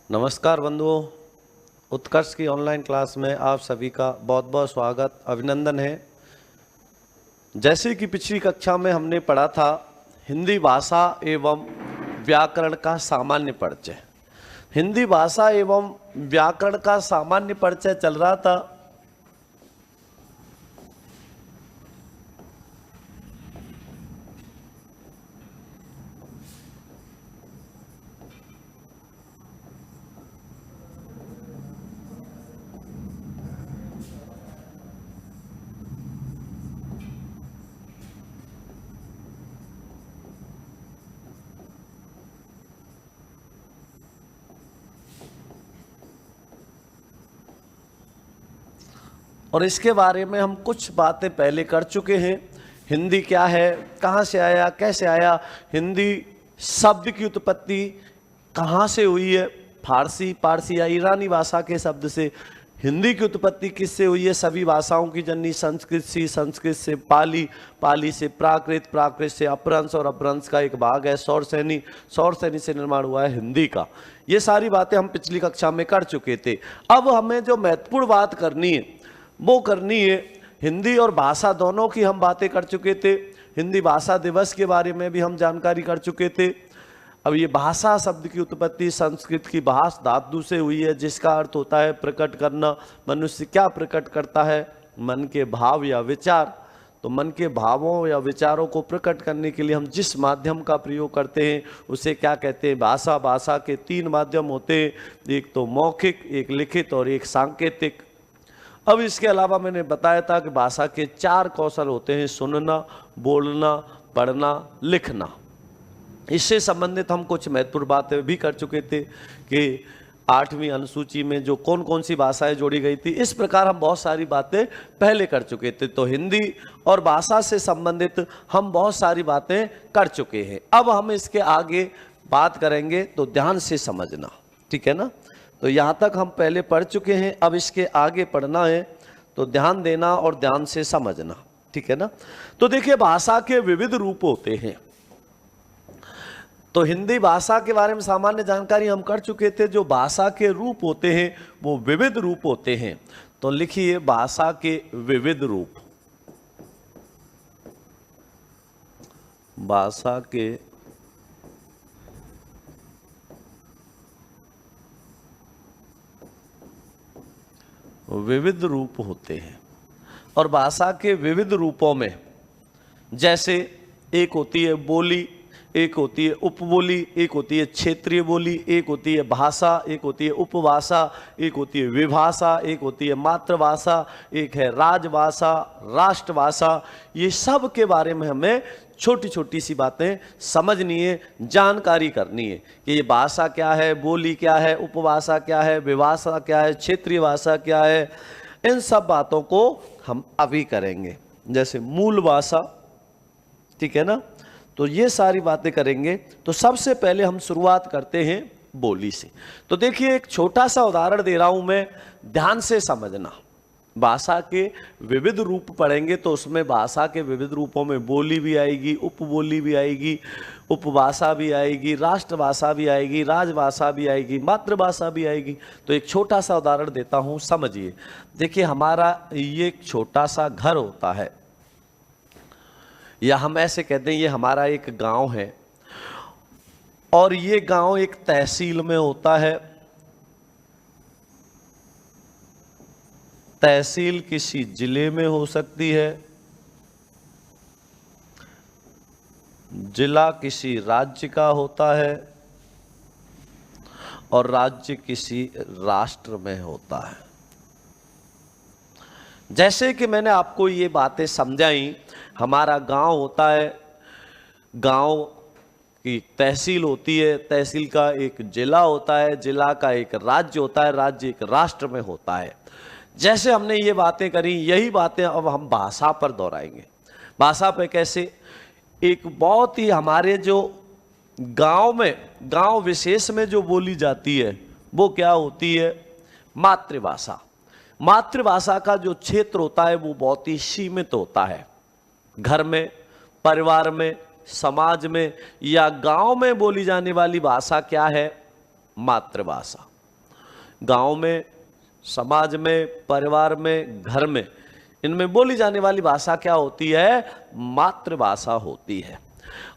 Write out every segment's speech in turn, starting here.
नमस्कार बंधुओं, उत्कर्ष की ऑनलाइन क्लास में आप सभी का बहुत बहुत स्वागत अभिनंदन है। जैसे कि पिछली कक्षा में हमने पढ़ा था हिंदी भाषा एवं व्याकरण का सामान्य परिचय। हिंदी भाषा एवं व्याकरण का सामान्य परिचय चल रहा था। और इसके बारे में हम कुछ बातें पहले कर चुके हैं। हिंदी क्या है, कहाँ से आया, कैसे आया, हिंदी शब्द की उत्पत्ति कहाँ से हुई है, पारसी या ईरानी भाषा के शब्द से। हिंदी की उत्पत्ति किससे हुई है, सभी भाषाओं की जननी संस्कृत से पाली से प्राकृत से अपभ्रंश और अपभ्रंश का एक भाग है सौरसेनी से निर्माण हुआ है हिंदी का। ये सारी बातें हम पिछली कक्षा में कर चुके थे। अब हमें जो महत्वपूर्ण बात करनी है वो करनी है, हिंदी और भाषा दोनों की हम बातें कर चुके थे। हिंदी भाषा दिवस के बारे में भी हम जानकारी कर चुके थे। अब ये भाषा शब्द की उत्पत्ति संस्कृत की भाष धातु से हुई है, जिसका अर्थ होता है प्रकट करना। मनुष्य क्या प्रकट करता है, मन के भाव या विचार। तो मन के भावों या विचारों को प्रकट करने के लिए हम जिस माध्यम का प्रयोग करते हैं उसे क्या कहते हैं, भाषा। भाषा के 3 माध्यम होते हैं, एक तो मौखिक, एक लिखित और एक सांकेतिक। अब इसके अलावा मैंने बताया था कि भाषा के 4 कौशल होते हैं, सुनना, बोलना, पढ़ना, लिखना। इससे संबंधित हम कुछ महत्वपूर्ण बातें भी कर चुके थे कि 8वीं अनुसूची में जो कौन कौन सी भाषाएं जोड़ी गई थी। इस प्रकार हम बहुत सारी बातें पहले कर चुके थे। तो हिंदी और भाषा से संबंधित हम बहुत सारी बातें कर चुके हैं। अब हम इसके आगे बात करेंगे तो ध्यान से समझना, ठीक है ना। तो यहाँ तक हम पहले पढ़ चुके हैं, अब इसके आगे पढ़ना है तो ध्यान देना और ध्यान से समझना, ठीक है ना। तो देखिए, भाषा के विविध रूप होते हैं। तो हिंदी भाषा के बारे में सामान्य जानकारी हम कर चुके थे। जो भाषा के रूप होते हैं वो विविध रूप होते हैं। तो लिखिए भाषा के विविध रूप। भाषा के विविध रूप होते हैं। और भाषा के विविध रूपों में जैसे एक होती है बोली, एक होती है उपबोली, एक होती है क्षेत्रीय बोली, एक होती है भाषा, एक होती है उपभाषा, एक होती है विभाषा, एक होती है मातृभाषा, एक है राजभाषा, राष्ट्रभाषा। ये सब के बारे में हमें छोटी छोटी सी बातें समझनी है, जानकारी करनी है कि ये भाषा क्या है, बोली क्या है, उपभाषा क्या है, विभाषा क्या है, क्षेत्रीय भाषा क्या है। इन सब बातों को हम अभी करेंगे। जैसे मूल भाषा, ठीक है ना। तो ये सारी बातें करेंगे। तो सबसे पहले हम शुरुआत करते हैं बोली से। तो देखिए, एक छोटा सा उदाहरण दे रहा हूं मैं, ध्यान से समझना। भाषा के विविध रूप पढ़ेंगे तो उसमें भाषा के विविध रूपों में बोली भी आएगी, उपबोली भी आएगी, उपभाषा भी आएगी, राष्ट्रभाषा भी आएगी, राजभाषा भी आएगी, मातृभाषा भी आएगी। तो एक छोटा सा उदाहरण देता हूं, समझिए। देखिए, हमारा ये एक छोटा सा घर होता है, या हम ऐसे कहते हैं ये हमारा एक गांव है। और ये गांव एक तहसील में होता है। तहसील किसी जिले में हो सकती है, जिला किसी राज्य का होता है, और राज्य किसी राष्ट्र में होता है। जैसे कि मैंने आपको ये बातें समझाई, हमारा गांव होता है, गांव की तहसील होती है, तहसील का एक जिला होता है, जिला का एक राज्य होता है, राज्य एक राष्ट्र में होता है। जैसे हमने ये बातें करी, यही बातें अब हम भाषा पर दोहराएंगे। भाषा पे कैसे, एक बहुत ही हमारे जो गांव में, गांव विशेष में जो बोली जाती है वो क्या होती है, मातृभाषा। मातृभाषा का जो क्षेत्र होता है वो बहुत ही सीमित होता है। घर में, परिवार में, समाज में या गांव में बोली जाने वाली भाषा क्या है, मातृभाषा। गांव में, समाज में, परिवार में, घर में, इनमें बोली जाने वाली भाषा क्या होती है? मातृभाषा होती है।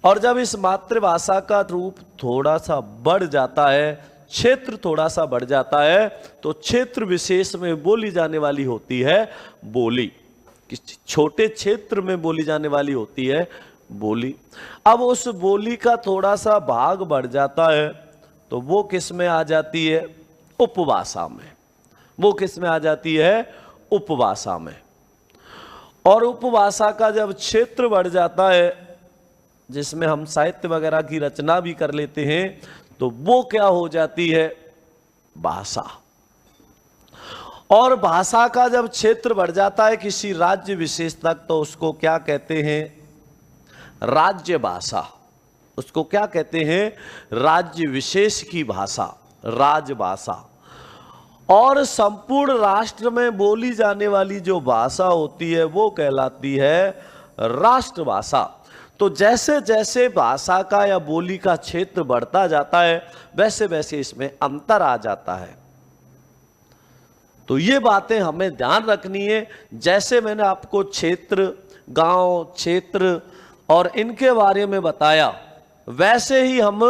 और जब इस मातृभाषा का रूप थोड़ा सा बढ़ जाता है, क्षेत्र थोड़ा सा बढ़ जाता है, तो क्षेत्र विशेष में बोली जाने वाली होती है बोली। छोटे क्षेत्र में बोली जाने वाली होती है बोली। अब उस बोली का थोड़ा सा भाग बढ़ जाता है तो वो किस में आ जाती है? उपभाषा में। वो किस में आ जाती है? उपभाषा में। और उपभाषा का जब क्षेत्र बढ़ जाता है, जिसमें हम साहित्य वगैरह की रचना भी कर लेते हैं, तो वो क्या हो जाती है? भाषा। और भाषा का जब क्षेत्र बढ़ जाता है किसी राज्य विशेष तक, तो उसको क्या कहते हैं? राज्य भाषा। उसको क्या कहते हैं? राज्य विशेष की भाषा, राजभाषा। और संपूर्ण राष्ट्र में बोली जाने वाली जो भाषा होती है वो कहलाती है राष्ट्रभाषा। तो जैसे जैसे भाषा का या बोली का क्षेत्र बढ़ता जाता है, वैसे वैसे इसमें अंतर आ जाता है। तो ये बातें हमें ध्यान रखनी है। जैसे मैंने आपको क्षेत्र, गांव, क्षेत्र और इनके बारे में बताया, वैसे ही हम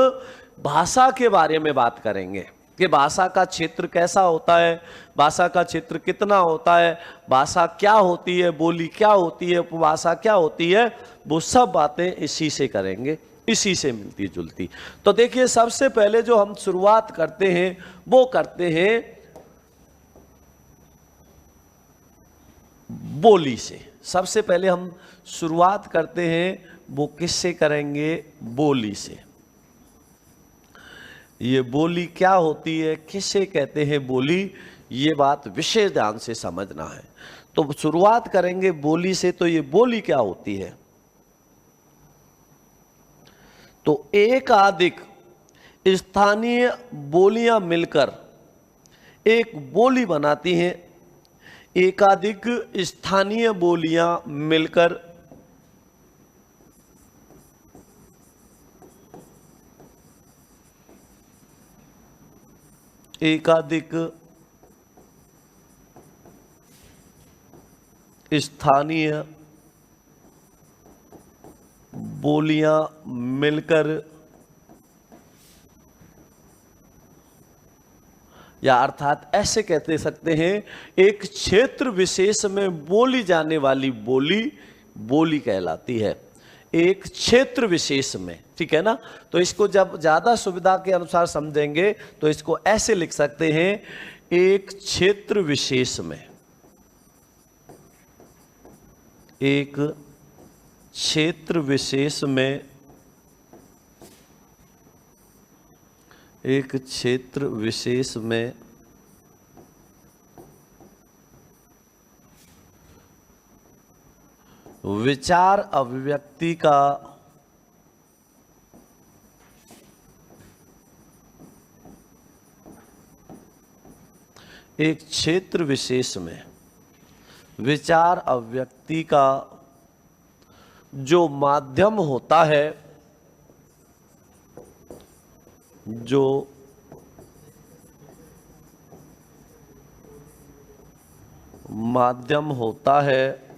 भाषा के बारे में बात करेंगे कि भाषा का क्षेत्र कैसा होता है, भाषा का क्षेत्र कितना होता है, भाषा क्या होती है, बोली क्या होती है, उपभाषा क्या होती है। वो सब बातें इसी से करेंगे, इसी से मिलती जुलती। तो देखिए, सबसे पहले जो हम शुरुआत करते हैं वो करते हैं बोली से। सबसे पहले हम शुरुआत करते हैं वो किससे करेंगे? बोली से। ये बोली क्या होती है, किसे कहते हैं बोली, ये बात विशेष ध्यान से समझना है। तो शुरुआत करेंगे बोली से। तो ये बोली क्या होती है? तो एकाधिक स्थानीय बोलियां मिलकर एक बोली बनाती हैं। एकाधिक स्थानीय बोलियां मिलकर एकाधिक स्थानीय बोलियां मिलकर, या अर्थात ऐसे कहते सकते हैं, एक क्षेत्र विशेष में बोली जाने वाली बोली बोली कहलाती है। एक क्षेत्र विशेष में, ठीक है ना। तो इसको जब ज्यादा सुविधा के अनुसार समझेंगे तो इसको ऐसे लिख सकते हैं, एक क्षेत्र विशेष में, एक क्षेत्र विशेष में, एक क्षेत्र विशेष में विचार अभिव्यक्ति का एक क्षेत्र विशेष में विचार अभिव्यक्ति का जो माध्यम होता है, जो माध्यम होता है,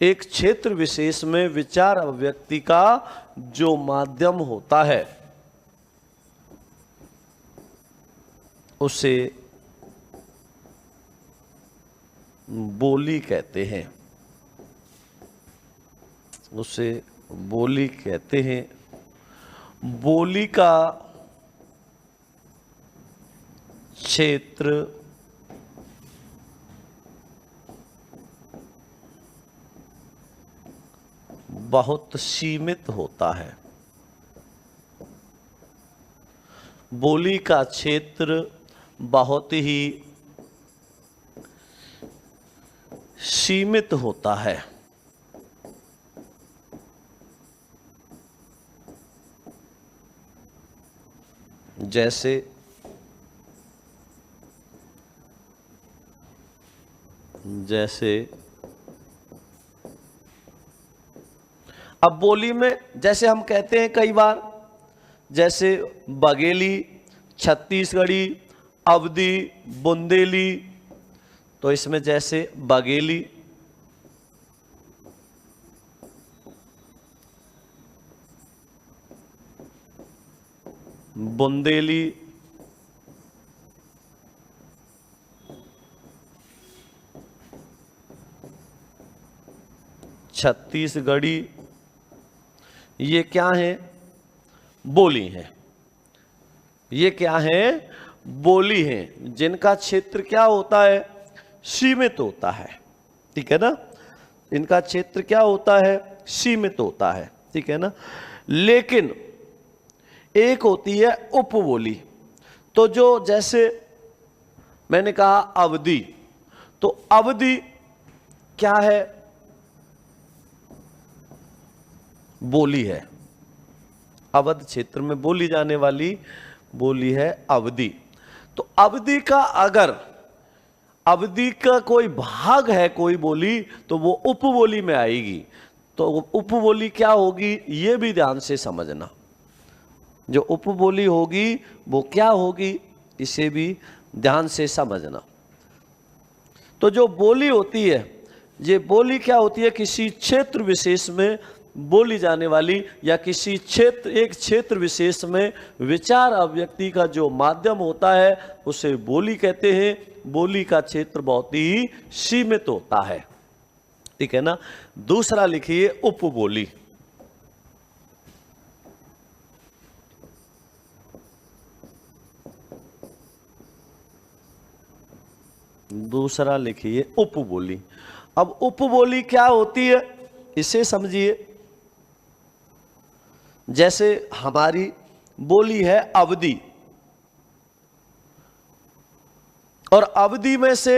एक क्षेत्र विशेष में विचार अभिव्यक्ति का जो माध्यम होता है, उसे बोली कहते हैं। उसे बोली कहते हैं। बोली का क्षेत्र बहुत सीमित होता है। बोली का क्षेत्र बहुत ही सीमित होता है। जैसे अब बोली में, जैसे हम कहते हैं कई बार जैसे बघेली, छत्तीसगढ़ी, अवधी, बुंदेली। तो इसमें जैसे बघेली, बुंदेली, छत्तीसगढ़ी, ये क्या है? बोली है। ये क्या है? बोली है, जिनका क्षेत्र क्या होता है? सीमित होता है। ठीक है ना? इनका क्षेत्र क्या होता है? सीमित होता है। ठीक है ना? लेकिन एक होती है उपबोली। तो जो जैसे मैंने कहा अवधि, तो अवधि क्या है? बोली है। अवध क्षेत्र में बोली जाने वाली बोली है अवधि। तो अवधि का अगर अवधि का कोई भाग है कोई बोली, तो वो उपबोली में आएगी। तो उपबोली क्या होगी, ये भी ध्यान से समझना। जो उपबोली होगी वो क्या होगी, इसे भी ध्यान से समझना। तो जो बोली होती है, ये बोली क्या होती है? किसी क्षेत्र विशेष में बोली जाने वाली, या किसी क्षेत्र, एक क्षेत्र विशेष में विचार अभिव्यक्ति का जो माध्यम होता है उसे बोली कहते हैं। बोली का क्षेत्र बहुत ही सीमित होता है। ठीक है ना? दूसरा लिखिए उपबोली। दूसरा लिखिए उपबोली। अब उपबोली क्या होती है इसे समझिए। जैसे हमारी बोली है अवधि, और अवधि में से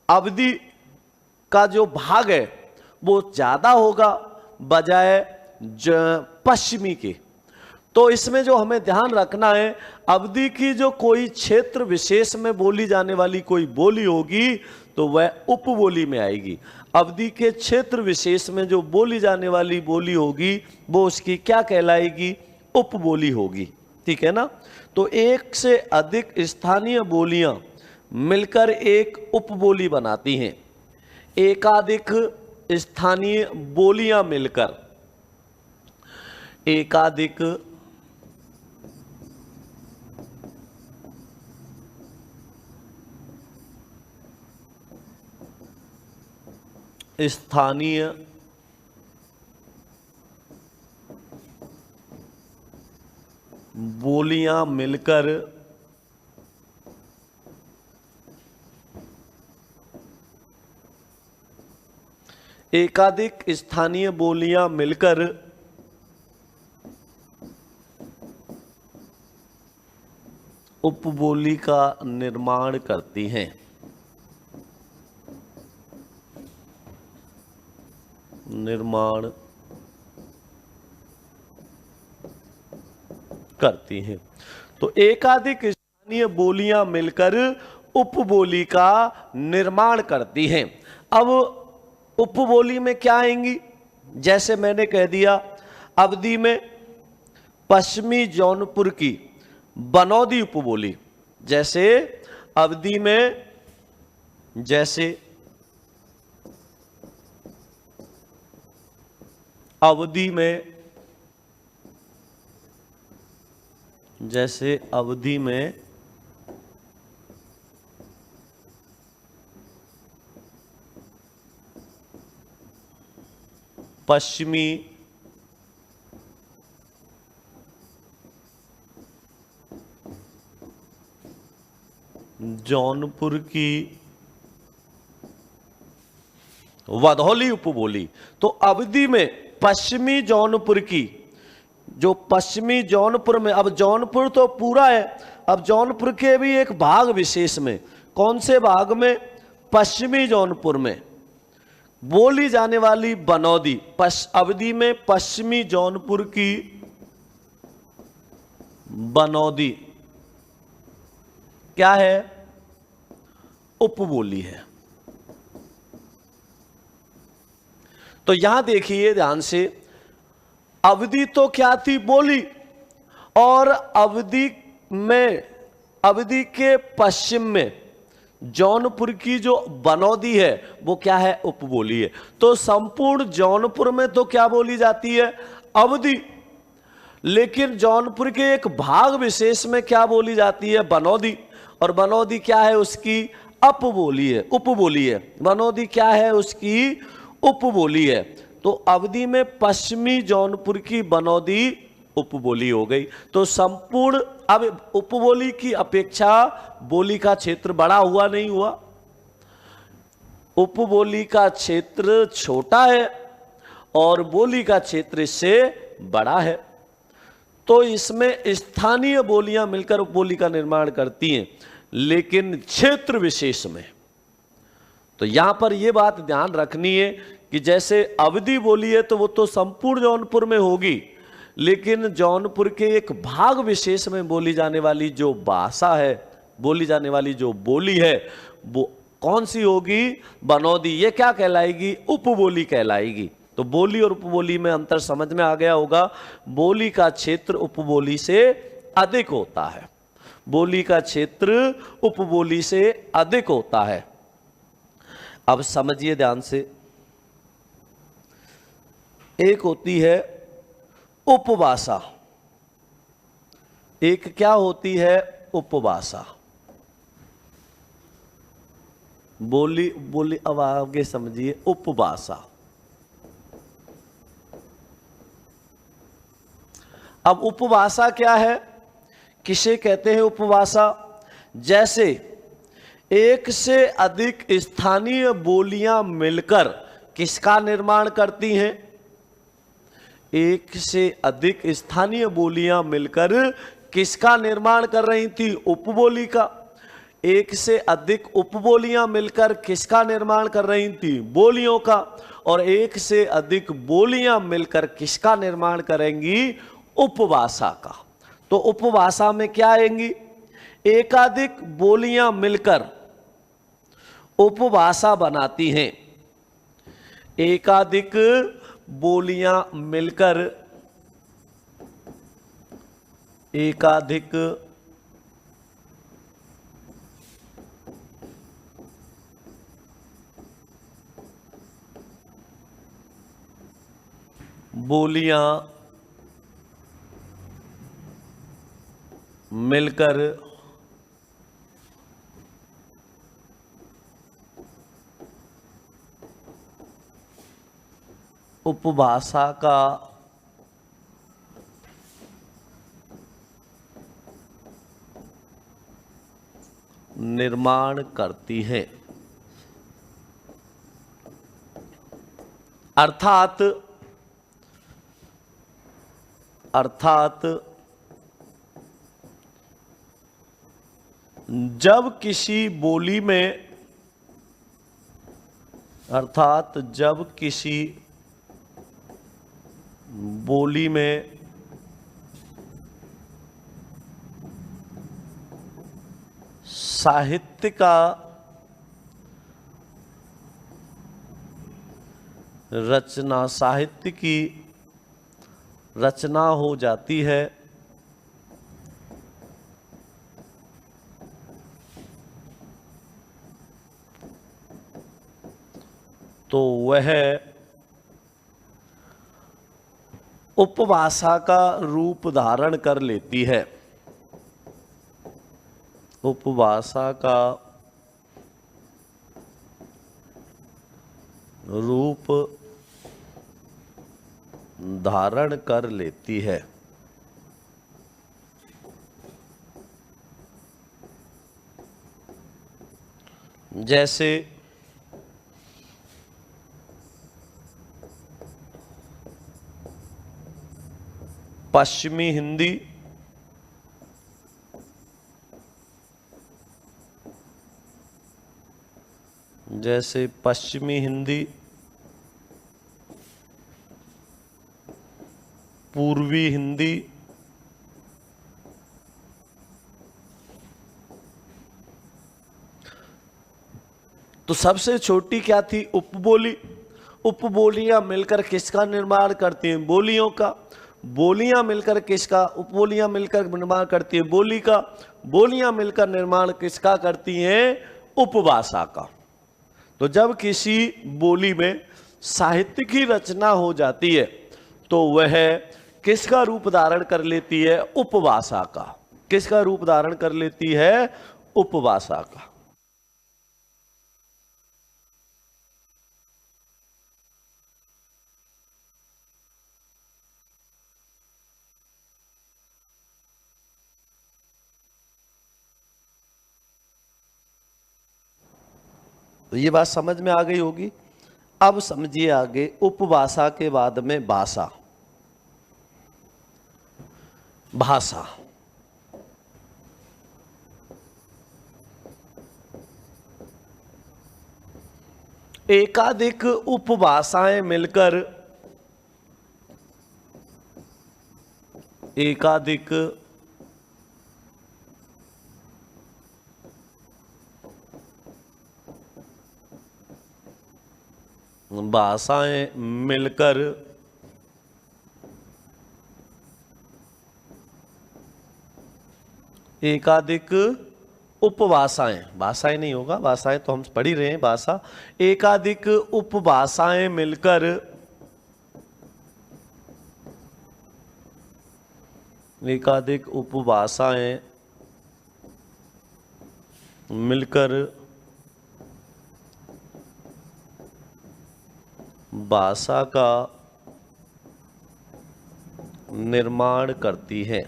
अवधि का जो भाग है वो ज्यादा होगा बजाय पश्चिमी के। तो इसमें जो हमें ध्यान रखना है, अवधि की जो कोई क्षेत्र विशेष में बोली जाने वाली कोई बोली होगी तो वह उपबोली में आएगी। अवधि के क्षेत्र विशेष में जो बोली जाने वाली बोली होगी वो उसकी क्या कहलाएगी? उपबोली होगी। ठीक है ना? तो एक से अधिक स्थानीय बोलियां मिलकर एक उपबोली बनाती हैं। एकाधिक स्थानीय बोलियां मिलकर, एकाधिक स्थानीय बोलियां मिलकर एकाधिक स्थानीय बोलियां मिलकर उपबोली का निर्माण करती हैं। निर्माण करती हैं। तो एकाधिक स्थानीय बोलियां मिलकर उपबोली का निर्माण करती हैं। अब उपबोली में क्या आएंगी? जैसे मैंने कह दिया, अवधि में पश्चिमी जौनपुर की बनौदी उपबोली। जैसे अवधि में, जैसे अवधि में, जैसे अवधि में पश्चिमी जौनपुर की वधौली उपबोली। तो अवधि में पश्चिमी जौनपुर की, जो पश्चिमी जौनपुर में, अब जौनपुर तो पूरा है, अब जौनपुर के भी एक भाग विशेष में, कौन से भाग में? पश्चिमी जौनपुर में बोली जाने वाली बनौदी। अवधि में पश्चिमी जौनपुर की बनौदी क्या है? उपबोली है। तो यहां देखिए ध्यान से, अवधि तो क्या थी? बोली। और अवधि के पश्चिम में जौनपुर की जो बनौदी है वो क्या है, उपबोली है। तो संपूर्ण जौनपुर में तो क्या बोली जाती है, अवधि, लेकिन जौनपुर के एक भाग विशेष में क्या बोली जाती है, बनौदी। और बनौदी क्या है, उसकी अपबोली है, उपबोली है। बनौदी क्या है, उसकी उपबोली है। तो अवधि में पश्चिमी जौनपुर की बनौदी उपबोली हो गई। तो संपूर्ण, अब उपबोली की अपेक्षा बोली का क्षेत्र बड़ा हुआ नहीं हुआ, उपबोली का क्षेत्र छोटा है और बोली का क्षेत्र इससे बड़ा है। तो इसमें स्थानीय बोलियां मिलकर उपबोली का निर्माण करती हैं, लेकिन क्षेत्र विशेष में। तो यहां पर यह बात ध्यान रखनी है कि जैसे अवधि बोली है तो वो तो संपूर्ण जौनपुर में होगी, लेकिन जौनपुर के एक भाग विशेष में बोली जाने वाली जो भाषा है, बोली जाने वाली जो बोली है, वो कौन सी होगी, बनौदी। ये क्या कहलाएगी, उपबोली कहलाएगी। तो बोली और उपबोली में अंतर समझ में आ गया होगा। बोली का क्षेत्र उपबोली से अधिक होता है, बोली का क्षेत्र उपबोली से अधिक होता है। अब समझिए ध्यान से, एक होती है उपभाषा, एक क्या होती है, उपभाषा। बोली अब आगे समझिए, उपभाषा। अब उपभाषा क्या है, किसे कहते हैं उपभाषा? जैसे एक से अधिक स्थानीय बोलियां मिलकर किसका निर्माण करती हैं, एक से अधिक स्थानीय बोलियां मिलकर किसका निर्माण कर रही थी, उपबोली का। एक से अधिक उपबोलियां मिलकर किसका निर्माण कर रही थी, बोलियों का। और एक से अधिक बोलियां मिलकर किसका निर्माण करेंगी, उपभाषा का। तो उपभाषा में क्या आएंगी, एकाधिक बोलियां मिलकर उपभाषा बनाती हैं। एकाधिक बोलियां मिलकर एकाधिक बोलियां मिलकर उपभाषा का निर्माण करती है। अर्थात जब किसी बोली में, अर्थात जब किसी बोली में साहित्य का रचना, साहित्य की रचना हो जाती है, तो वह उपभाषा का रूप धारण कर लेती है। उपभाषा का रूप धारण कर लेती है। जैसे पश्चिमी हिंदी, जैसे पश्चिमी हिंदी, पूर्वी हिंदी, तो सबसे छोटी क्या थी, उपबोली। उपबोलियां मिलकर किसका निर्माण करती हैं, बोलियों का। बोलियां मिलकर किसका, उपबोलियां मिलकर निर्माण करती है बोली का, बोलियां मिलकर निर्माण किसका करती हैं, उपभाषा का। तो जब किसी बोली में साहित्य की रचना हो जाती है तो वह किसका रूप धारण कर लेती है, उपभाषा का। किसका रूप धारण कर लेती है, उपभाषा का। तो ये बात समझ में आ गई होगी। अब समझिए आगे, उपभाषा के बाद में भाषा। भाषा एकाधिक उपभाषाएं मिलकर एकाधिक भाषाएं मिलकर एकाधिक उपभाषाएं, भाषाएं नहीं होगा, भाषाएं तो हम पढ़ ही रहे हैं, भाषा। एकाधिक उपभाषाएं मिलकर एकाधिक उपभाषाएं मिलकर भाषा का निर्माण करती है।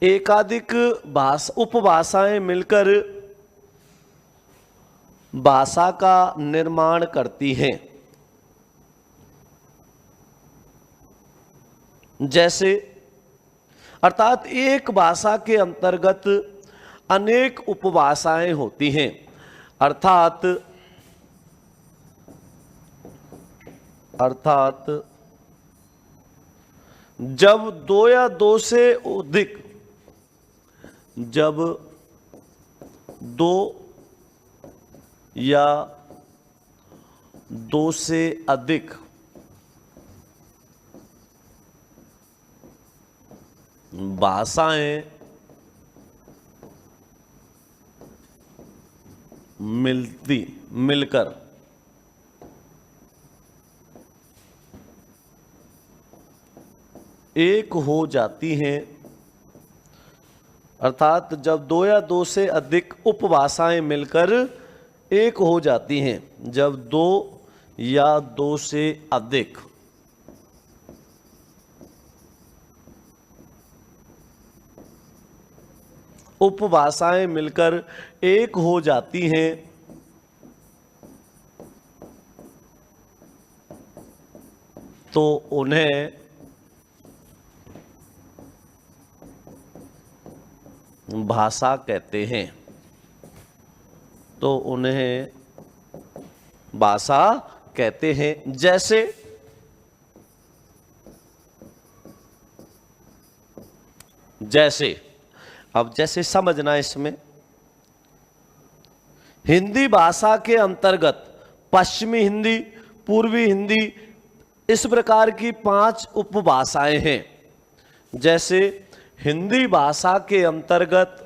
एकाधिक उपभाषाएं मिलकर भाषा का निर्माण करती हैं। जैसे, अर्थात एक भाषा के अंतर्गत अनेक उपभाषाएं होती हैं। अर्थात जब दो या दो से अधिक जब दो या दो से अधिक भाषाएं मिलकर एक हो जाती हैं। अर्थात जब दो या दो से अधिक उपभाषाएं मिलकर एक हो जाती हैं, जब दो या दो से अधिक उपभाषाएं मिलकर एक हो जाती हैं तो उन्हें भाषा कहते हैं। तो उन्हें भाषा कहते हैं। जैसे समझना इसमें, हिंदी भाषा के अंतर्गत पश्चिमी हिंदी, पूर्वी हिंदी, इस प्रकार की 5 उपभाषाएं हैं। जैसे हिंदी भाषा के अंतर्गत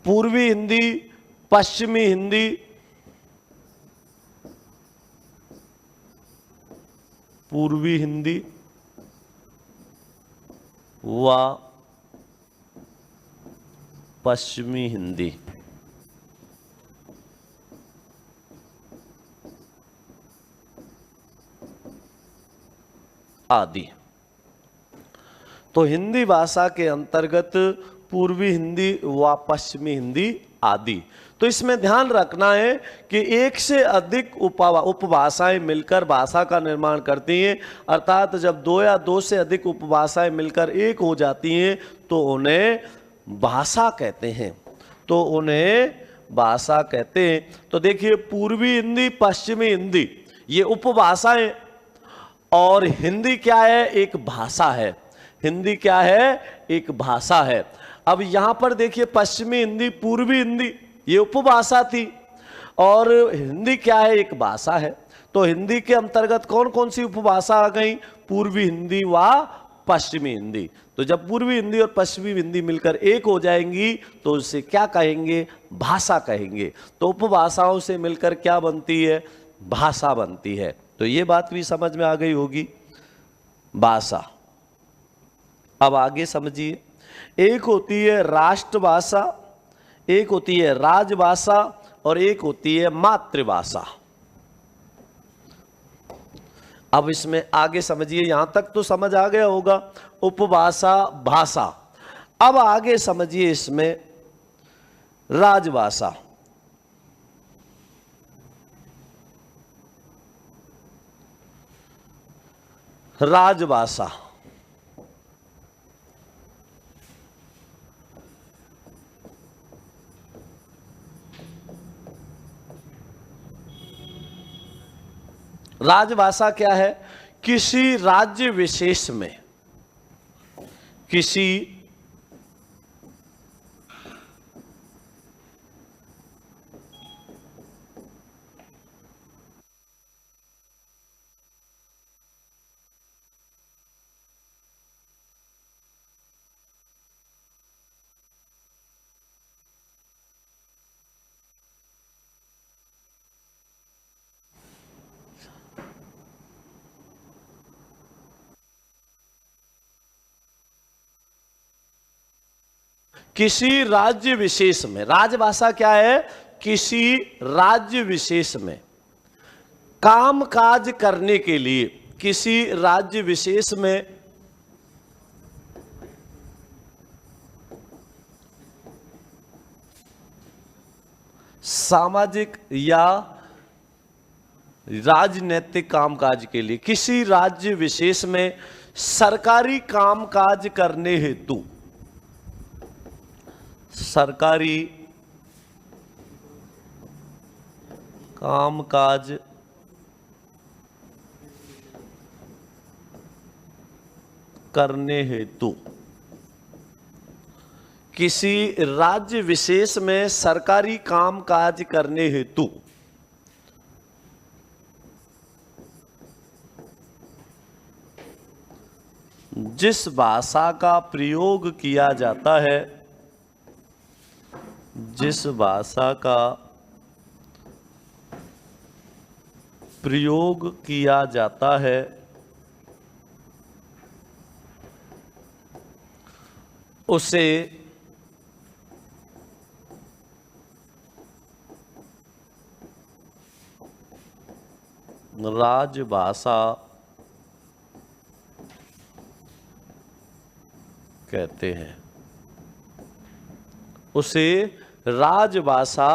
पूर्वी हिंदी, पश्चिमी हिंदी, व पश्चिमी हिंदी आदि। तो हिंदी भाषा के अंतर्गत पूर्वी हिंदी व पश्चिमी हिंदी आदि। तो इसमें ध्यान रखना है कि एक से अधिक उपभाषाएं मिलकर भाषा का निर्माण करती हैं। अर्थात जब दो या दो से अधिक उपभाषाएं मिलकर एक हो जाती हैं तो उन्हें भाषा कहते हैं, तो उन्हें भाषा कहते हैं। तो देखिए, पूर्वी हिंदी, पश्चिमी हिंदी ये उपभाषाएं, और हिंदी क्या है? एक भाषा है। हिंदी क्या है? एक भाषा है। अब यहां पर देखिए, पश्चिमी हिंदी, पूर्वी हिंदी ये उपभाषा थी, और हिंदी क्या है? एक भाषा है। तो हिंदी के अंतर्गत कौन कौन सी उपभाषा आ गई? पूर्वी हिंदी व पश्चिमी हिंदी। तो जब पूर्वी हिंदी और पश्चिमी हिंदी मिलकर एक हो जाएंगी तो उसे क्या कहेंगे? भाषा कहेंगे। तो उपभाषाओं से मिलकर क्या बनती है? भाषा बनती है। तो ये बात भी समझ में आ गई होगी, भाषा। अब आगे समझिए, एक होती है राष्ट्रभाषा, एक होती है राजभाषा, और एक होती है मातृभाषा। अब इसमें आगे समझिए, यहां तक तो समझ आ गया होगा, उपभाषा, भाषा। अब आगे समझिए इसमें राजभाषा। राजभाषा राजभाषा क्या है? किसी राज्य विशेष में, किसी किसी राज्य विशेष में, राजभाषा क्या है? किसी राज्य विशेष में काम काज करने के लिए, किसी राज्य विशेष में सामाजिक या राजनीतिक कामकाज के लिए, किसी राज्य विशेष में सरकारी कामकाज करने हेतु, सरकारी कामकाज करने हेतु, किसी राज्य विशेष में सरकारी कामकाज करने हेतु जिस भाषा का प्रयोग किया जाता है, जिस भाषा का प्रयोग किया जाता है उसे राजभाषा कहते हैं, उसे राजभाषा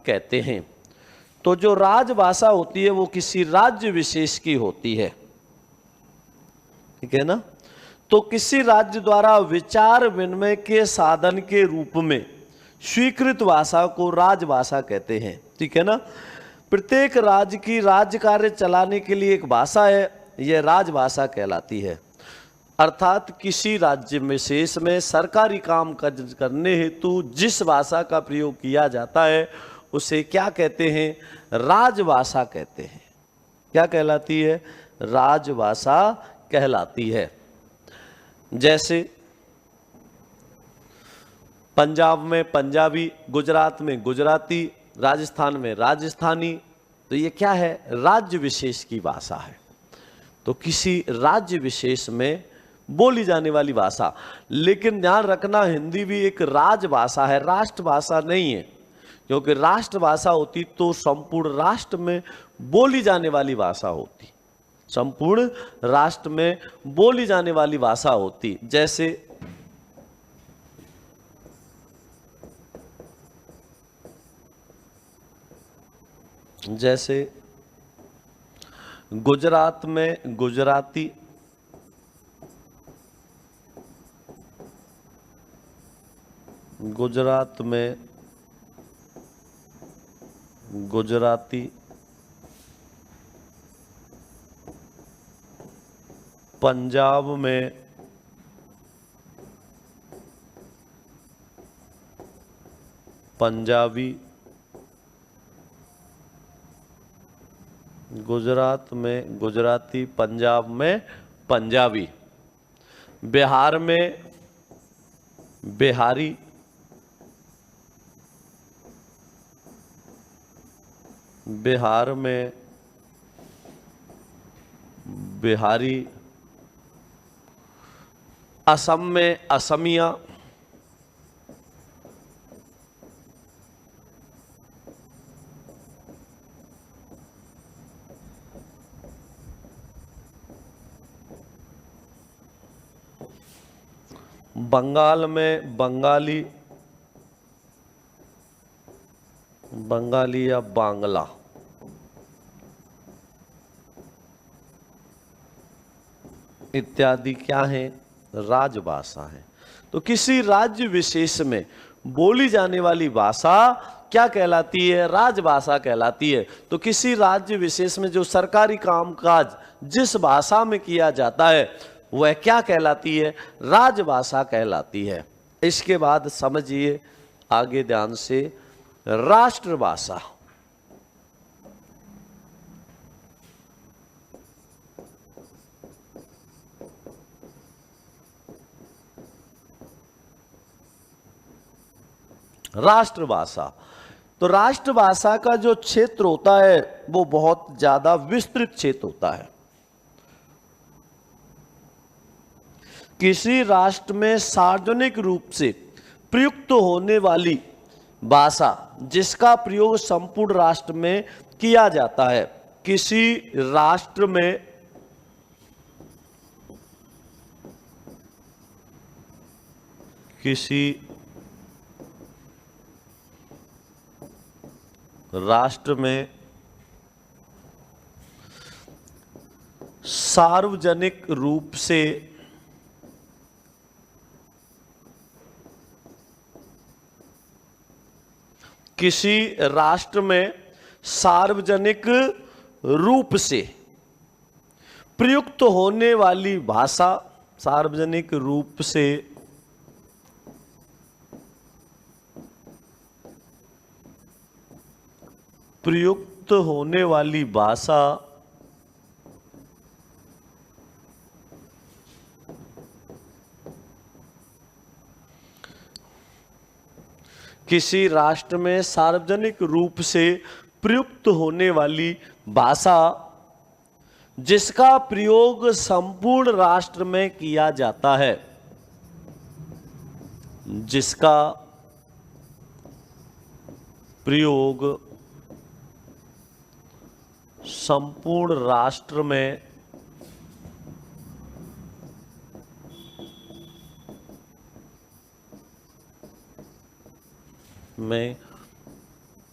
कहते हैं। तो जो राजभाषा होती है वो किसी राज्य विशेष की होती है, ठीक है ना। तो किसी राज्य द्वारा विचार विनिमय के साधन के रूप में स्वीकृत भाषा को राजभाषा कहते हैं, ठीक है ना। प्रत्येक राज्य की राज्य कार्य चलाने के लिए एक भाषा है, यह राजभाषा कहलाती है। अर्थात किसी राज्य विशेष में सरकारी काम करने हेतु जिस भाषा का प्रयोग किया जाता है उसे क्या कहते हैं? राजभाषा कहते हैं। क्या कहलाती है? राजभाषा कहलाती है। जैसे पंजाब में पंजाबी, गुजरात में गुजराती, राजस्थान में राजस्थानी, तो ये क्या है? राज्य विशेष की भाषा है। तो किसी राज्य विशेष में बोली जाने वाली भाषा। लेकिन ध्यान रखना, हिंदी भी एक राजभाषा है, राष्ट्रभाषा नहीं है। क्योंकि राष्ट्रभाषा होती तो संपूर्ण राष्ट्र में बोली जाने वाली भाषा होती, संपूर्ण राष्ट्र में बोली जाने वाली भाषा होती। जैसे गुजरात में गुजराती, गुजरात में गुजराती, पंजाब में पंजाबी, गुजरात में गुजराती, पंजाब में पंजाबी, बिहार में बिहारी, बिहार में बिहारी, असम में असमिया, बंगाल में बंगाली, बंगाली या बांग्ला, इत्यादि क्या है? राजभाषा है। तो किसी राज्य विशेष में बोली जाने वाली भाषा क्या कहलाती है? राजभाषा कहलाती है। तो किसी राज्य विशेष में जो सरकारी कामकाज जिस भाषा में किया जाता है वह क्या कहलाती है? राजभाषा कहलाती है। इसके बाद समझिए आगे ध्यान से, राष्ट्रभाषा। राष्ट्रभाषा, तो राष्ट्रभाषा का जो क्षेत्र होता है वो बहुत ज्यादा विस्तृत क्षेत्र होता है। किसी राष्ट्र में सार्वजनिक रूप से प्रयुक्त होने वाली भाषा जिसका प्रयोग संपूर्ण राष्ट्र में किया जाता है। किसी राष्ट्र में किसी राष्ट्र में सार्वजनिक रूप से किसी राष्ट्र में सार्वजनिक रूप से प्रयुक्त होने वाली भाषा, सार्वजनिक रूप से प्रयुक्त होने वाली भाषा किसी राष्ट्र में सार्वजनिक रूप से प्रयुक्त होने वाली भाषा जिसका प्रयोग संपूर्ण राष्ट्र में किया जाता है, जिसका प्रयोग संपूर्ण राष्ट्र में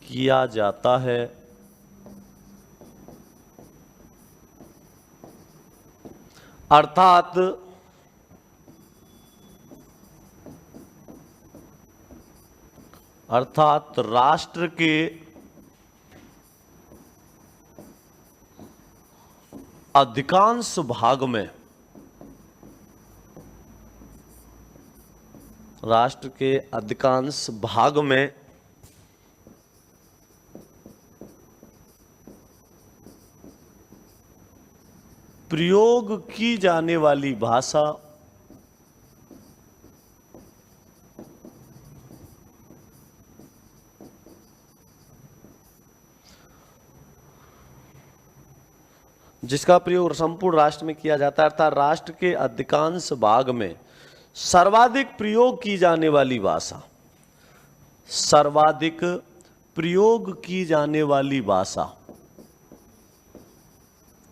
किया जाता है। अर्थात राष्ट्र के अधिकांश भाग में, राष्ट्र के अधिकांश भाग में प्रयोग की जाने वाली भाषा जिसका प्रयोग संपूर्ण राष्ट्र में किया जाता है, अर्थात राष्ट्र के अधिकांश भाग में सर्वाधिक प्रयोग की जाने वाली भाषा, सर्वाधिक प्रयोग की जाने वाली भाषा,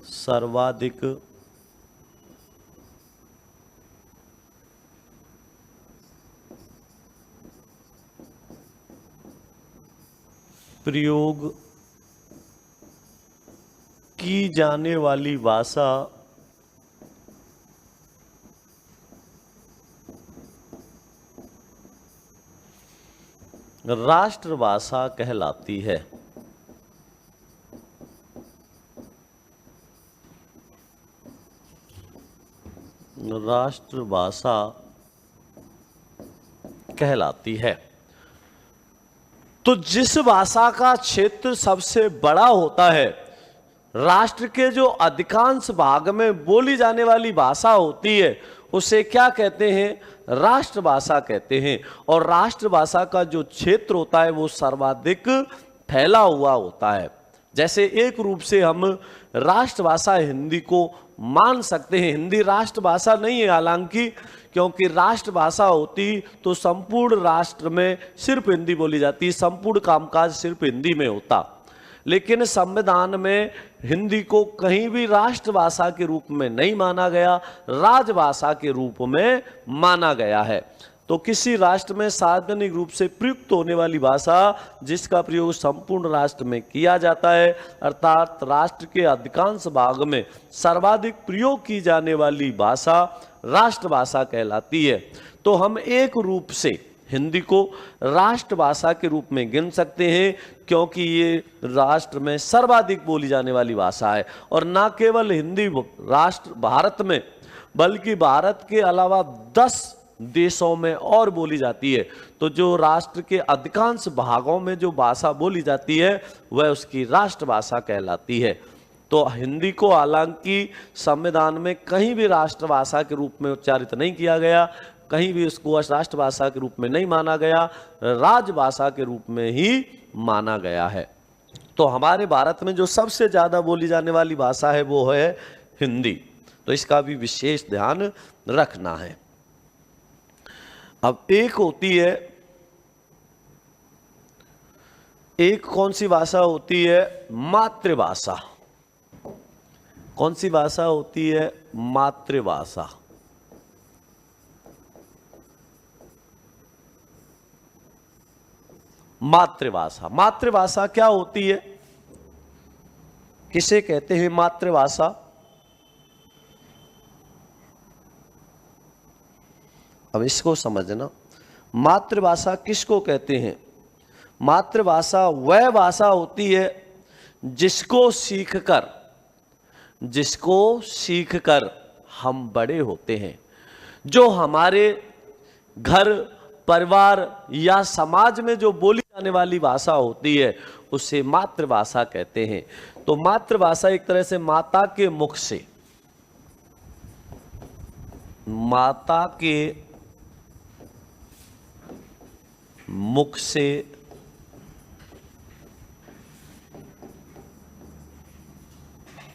सर्वाधिक प्रयोग की जाने वाली भाषा राष्ट्रभाषा कहलाती है। राष्ट्रभाषा कहलाती है। तो जिस भाषा का क्षेत्र सबसे बड़ा होता है, राष्ट्र के जो अधिकांश भाग में बोली जाने वाली भाषा होती है, उसे क्या कहते हैं? राष्ट्रभाषा कहते हैं। और राष्ट्रभाषा का जो क्षेत्र होता है वो सर्वाधिक फैला हुआ होता है। जैसे एक रूप से हम राष्ट्रभाषा हिंदी को मान सकते हैं। हिंदी राष्ट्रभाषा नहीं है हालांकि, क्योंकि राष्ट्रभाषा होती तो संपूर्ण राष्ट्र में सिर्फ हिंदी बोली जाती, संपूर्ण कामकाज सिर्फ हिंदी में होता। लेकिन संविधान में हिंदी को कहीं भी राष्ट्रभाषा के रूप में नहीं माना गया, राजभाषा के रूप में माना गया है। तो किसी राष्ट्र में सार्वजनिक रूप से प्रयुक्त होने वाली भाषा जिसका प्रयोग संपूर्ण राष्ट्र में किया जाता है, अर्थात राष्ट्र के अधिकांश भाग में सर्वाधिक प्रयोग की जाने वाली भाषा राष्ट्रभाषा कहलाती है। तो हम एक रूप से हिंदी को राष्ट्रभाषा के रूप में गिन सकते हैं, क्योंकि ये राष्ट्र में सर्वाधिक बोली जाने वाली भाषा है। और न केवल हिंदी राष्ट्र भारत में, बल्कि भारत के अलावा 10 देशों में और बोली जाती है। तो जो राष्ट्र के अधिकांश भागों में जो भाषा बोली जाती है वह उसकी राष्ट्रभाषा कहलाती है। तो हिंदी को हालांकि संविधान में कहीं भी राष्ट्रभाषा के रूप में उच्चारित नहीं किया गया, कहीं भी उसको राष्ट्रभाषा के रूप में नहीं माना गया, राजभाषा के रूप में ही माना गया है। तो हमारे भारत में जो सबसे ज़्यादा बोली जाने वाली भाषा है वो है हिंदी। तो इसका भी विशेष ध्यान रखना है। अब एक होती है, एक कौन सी भाषा होती है? मातृभाषा। कौन सी भाषा होती है? मातृभाषा। मातृभाषा। मातृभाषा क्या होती है? किसे कहते हैं मातृभाषा? अब इसको समझना, मातृभाषा किसको कहते हैं? मातृभाषा वह भाषा होती है जिसको सीखकर हम बड़े होते हैं। जो हमारे घर परिवार या समाज में जो बोली जाने वाली भाषा होती है उसे मातृभाषा कहते हैं। तो मातृभाषा एक तरह से माता के मुख से, माता के मुख से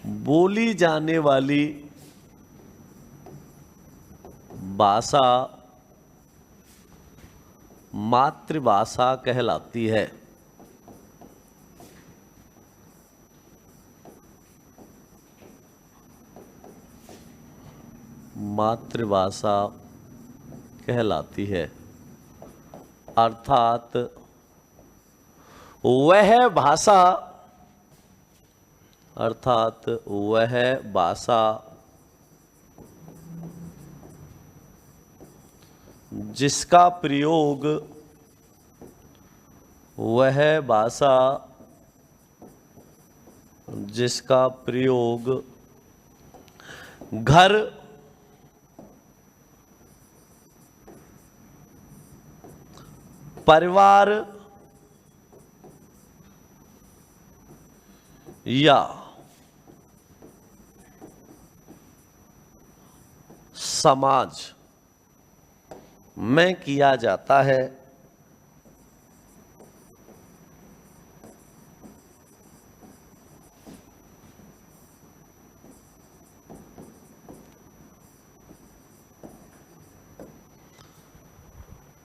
बोली जाने वाली भाषा मातृभाषा कहलाती है। मातृभाषा कहलाती है, अर्थात वह भाषा जिसका प्रयोग घर परिवार या समाज में किया जाता है,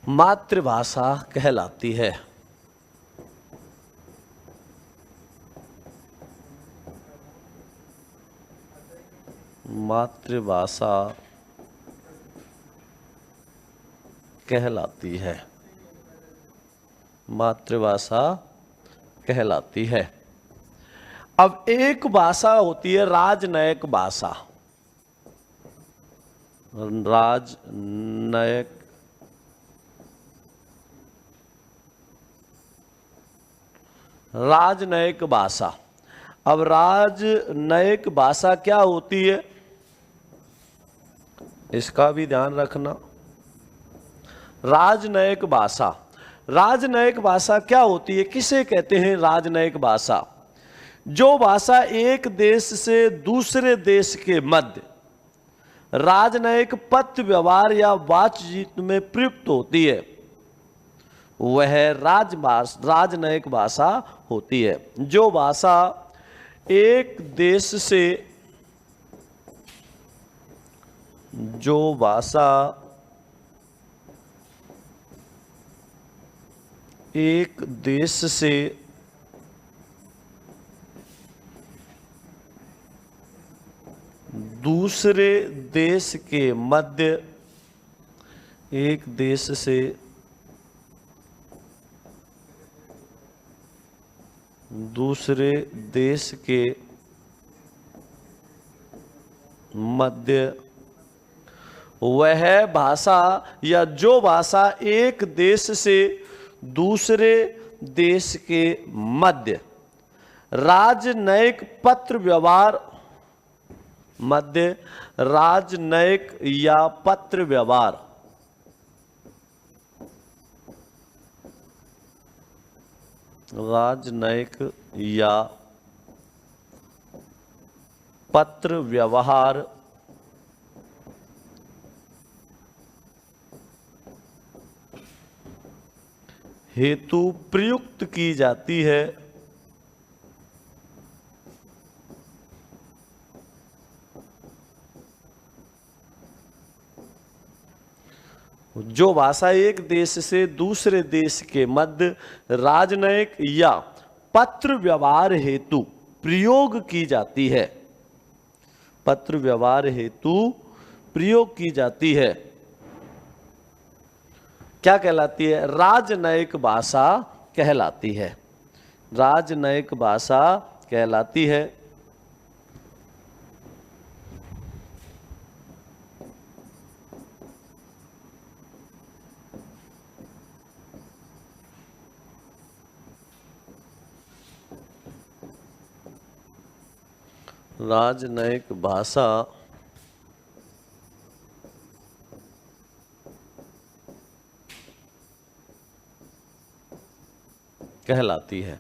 मातृभाषा कहलाती है। मातृभाषा कहलाती है। मातृभाषा कहलाती है। अब एक भाषा होती है राजनयिक भाषा। राजनयिक राजनयिक भाषा। अब राजनयिक भाषा क्या होती है, इसका भी ध्यान रखना। राजनयिक भाषा, राजनयिक भाषा क्या होती है, किसे कहते हैं राजनयिक भाषा? जो भाषा एक देश से दूसरे देश के मध्य राजनयिक पत्र व्यवहार या बातचीत में प्रयुक्त होती है, वह राजनयिक भाषा होती है। जो भाषा एक देश से, जो भाषा एक देश से दूसरे देश के मध्य, एक देश से दूसरे देश के मध्य वह भाषा या जो भाषा एक देश से दूसरे देश के मध्य राजनयिक पत्र व्यवहार, मध्य राजनयिक या पत्र व्यवहार, राजनयिक या पत्र व्यवहार हेतु प्रयुक्त की जाती है, जो भाषा एक देश से दूसरे देश के मध्य राजनयिक या पत्र व्यवहार हेतु प्रयोग की जाती है, पत्र व्यवहार हेतु प्रयोग की जाती है, क्या कहलाती है? राजनयिक भाषा कहलाती है, राजनयिक भाषा कहलाती है। राजनयिक भाषा कहलाती है।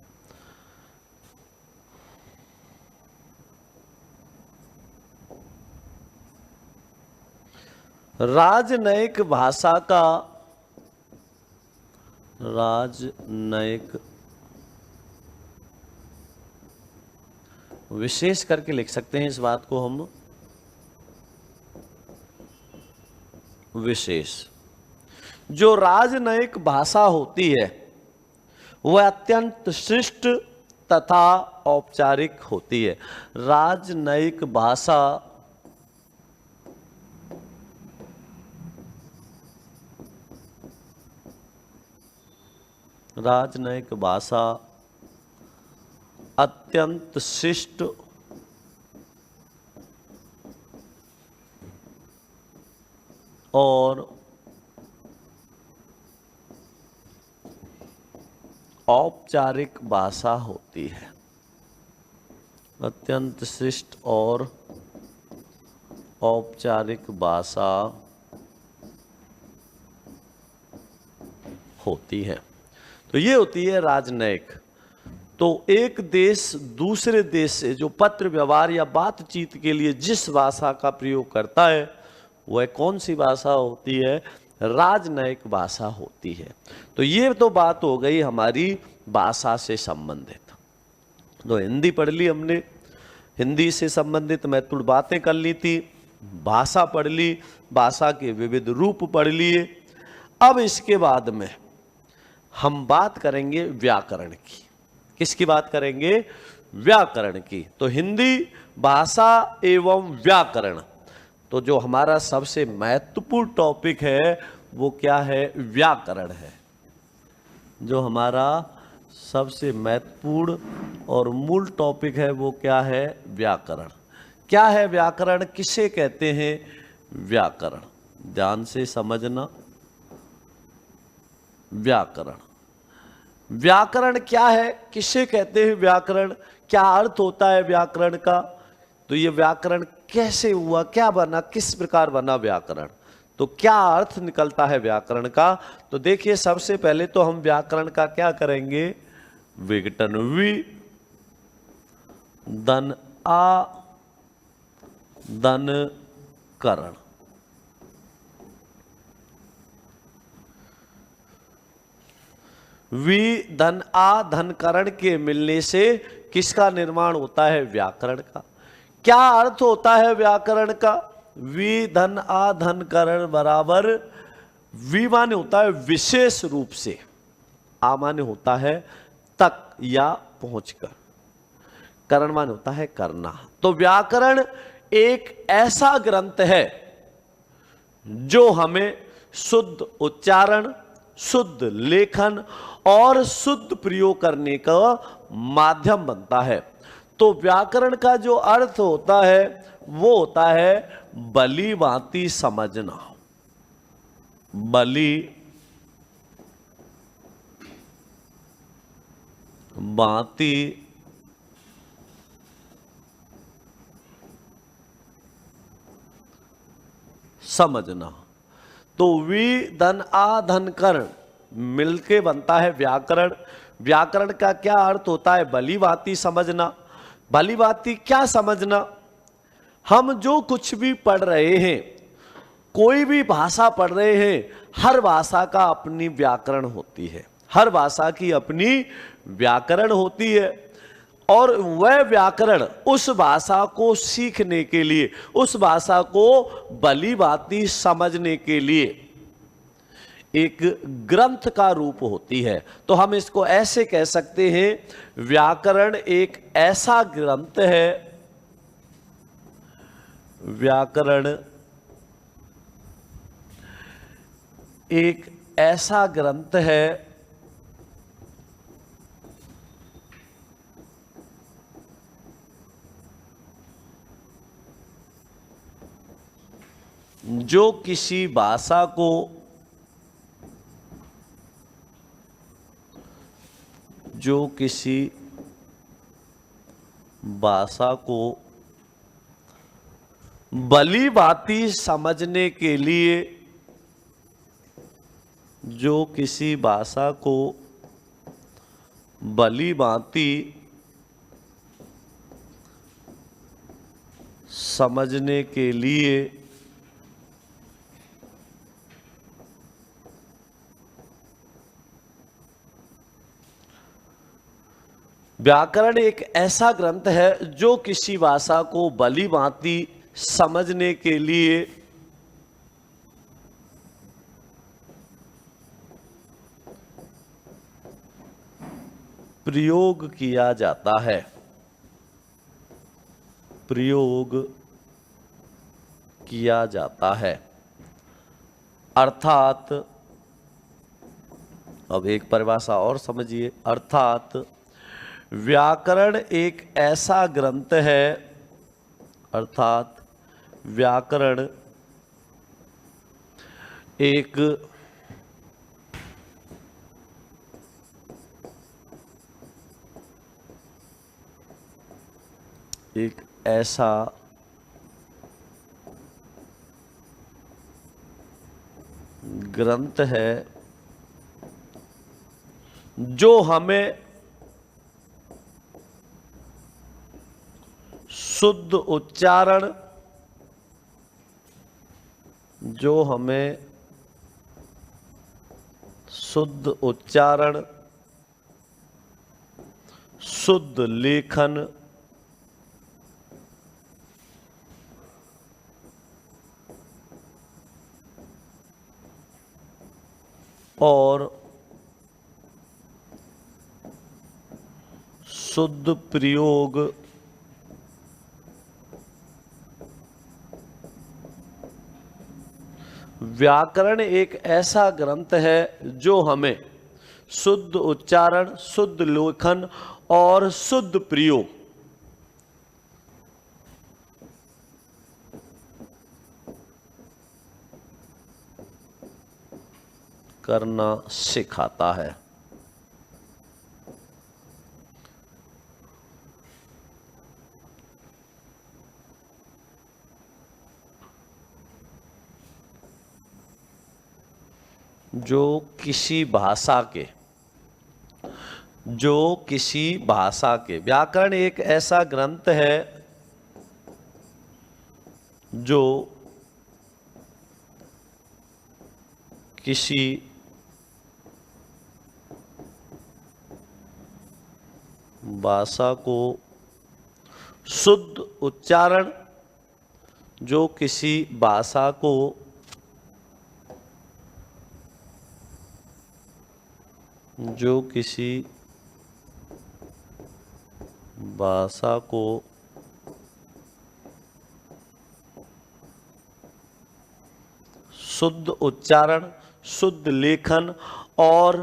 राजनयिक भाषा का, राजनयिक विशेष करके लिख सकते हैं इस बात को हम, विशेष। जो राजनयिक भाषा होती है वह अत्यंत शिष्ट तथा औपचारिक होती है। राजनयिक भाषा राजनयिक भाषा अत्यंत शिष्ट और औपचारिक भाषा होती है, अत्यंत शिष्ट और औपचारिक भाषा होती है। तो ये होती है राजनयिक। तो एक देश दूसरे देश से जो पत्र व्यवहार या बातचीत के लिए जिस भाषा का प्रयोग करता है वह कौन सी भाषा होती है? राजनयिक भाषा होती है। तो ये तो बात हो गई हमारी भाषा से संबंधित। तो हिंदी पढ़ ली हमने, हिंदी से संबंधित महत्वपूर्ण बातें कर ली थी, भाषा पढ़ ली, भाषा के विविध रूप पढ़ लिए। अब इसके बाद में हम बात करेंगे व्याकरण की। किसकी बात करेंगे? व्याकरण की। तो हिंदी भाषा एवं व्याकरण, तो जो हमारा सबसे महत्वपूर्ण टॉपिक है वो क्या है? व्याकरण है। जो हमारा सबसे महत्वपूर्ण और मूल टॉपिक है वो क्या है? व्याकरण। क्या है व्याकरण? किसे कहते हैं व्याकरण? ध्यान से समझना। व्याकरण, व्याकरण क्या है, किसे कहते हैं व्याकरण, क्या अर्थ होता है व्याकरण का, तो ये व्याकरण कैसे हुआ, क्या बना, किस प्रकार बना व्याकरण, तो क्या अर्थ निकलता है व्याकरण का। तो देखिए सबसे पहले तो हम व्याकरण का क्या करेंगे, विघटन, वि धन आ धन करण। वि धन आ धन करण के मिलने से किसका निर्माण होता है, व्याकरण का। क्या अर्थ होता है व्याकरण का, वि धन आ धन करण बराबर, वि माने होता है विशेष रूप से, आ माने होता है तक या पहुंचकर, करण माने होता है करना। तो व्याकरण एक ऐसा ग्रंथ है जो हमें शुद्ध उच्चारण, शुद्ध लेखन और शुद्ध प्रयोग करने का माध्यम बनता है। तो व्याकरण का जो अर्थ होता है वो होता है भली भांति समझना, भली भांति समझना। तो वि धन आ धन करण मिलके बनता है व्याकरण। व्याकरण का क्या अर्थ होता है, भली भांति समझना। भली भांति क्या समझना, हम जो कुछ भी पढ़ रहे हैं, कोई भी भाषा पढ़ रहे हैं, हर भाषा का अपनी व्याकरण होती है, हर भाषा की अपनी व्याकरण होती है। और वह व्याकरण उस भाषा को सीखने के लिए, उस भाषा को भली भांति समझने के लिए एक ग्रंथ का रूप होती है। तो हम इसको ऐसे कह सकते हैं, व्याकरण एक ऐसा ग्रंथ है, व्याकरण एक ऐसा ग्रंथ है जो किसी भाषा को भली भांति समझने के लिए, जो किसी भाषा को भली भांति समझने के लिए व्याकरण एक ऐसा ग्रंथ है जो किसी भाषा को भली भांति समझने के लिए प्रयोग किया जाता है, प्रयोग किया जाता है। अर्थात, अब एक परिभाषा और समझिए, अर्थात व्याकरण एक ऐसा ग्रंथ है, अर्थात व्याकरण एक ऐसा ग्रंथ है जो हमें शुद्ध उच्चारण, जो हमें शुद्ध उच्चारण, शुद्ध लेखन और शुद्ध प्रयोग व्याकरण एक ऐसा ग्रंथ है जो हमें शुद्ध उच्चारण, शुद्ध लेखन और शुद्ध प्रयोग करना सिखाता है। जो किसी भाषा के व्याकरण एक ऐसा ग्रंथ है जो किसी भाषा को शुद्ध उच्चारण, जो किसी भाषा को शुद्ध उच्चारण, शुद्ध लेखन और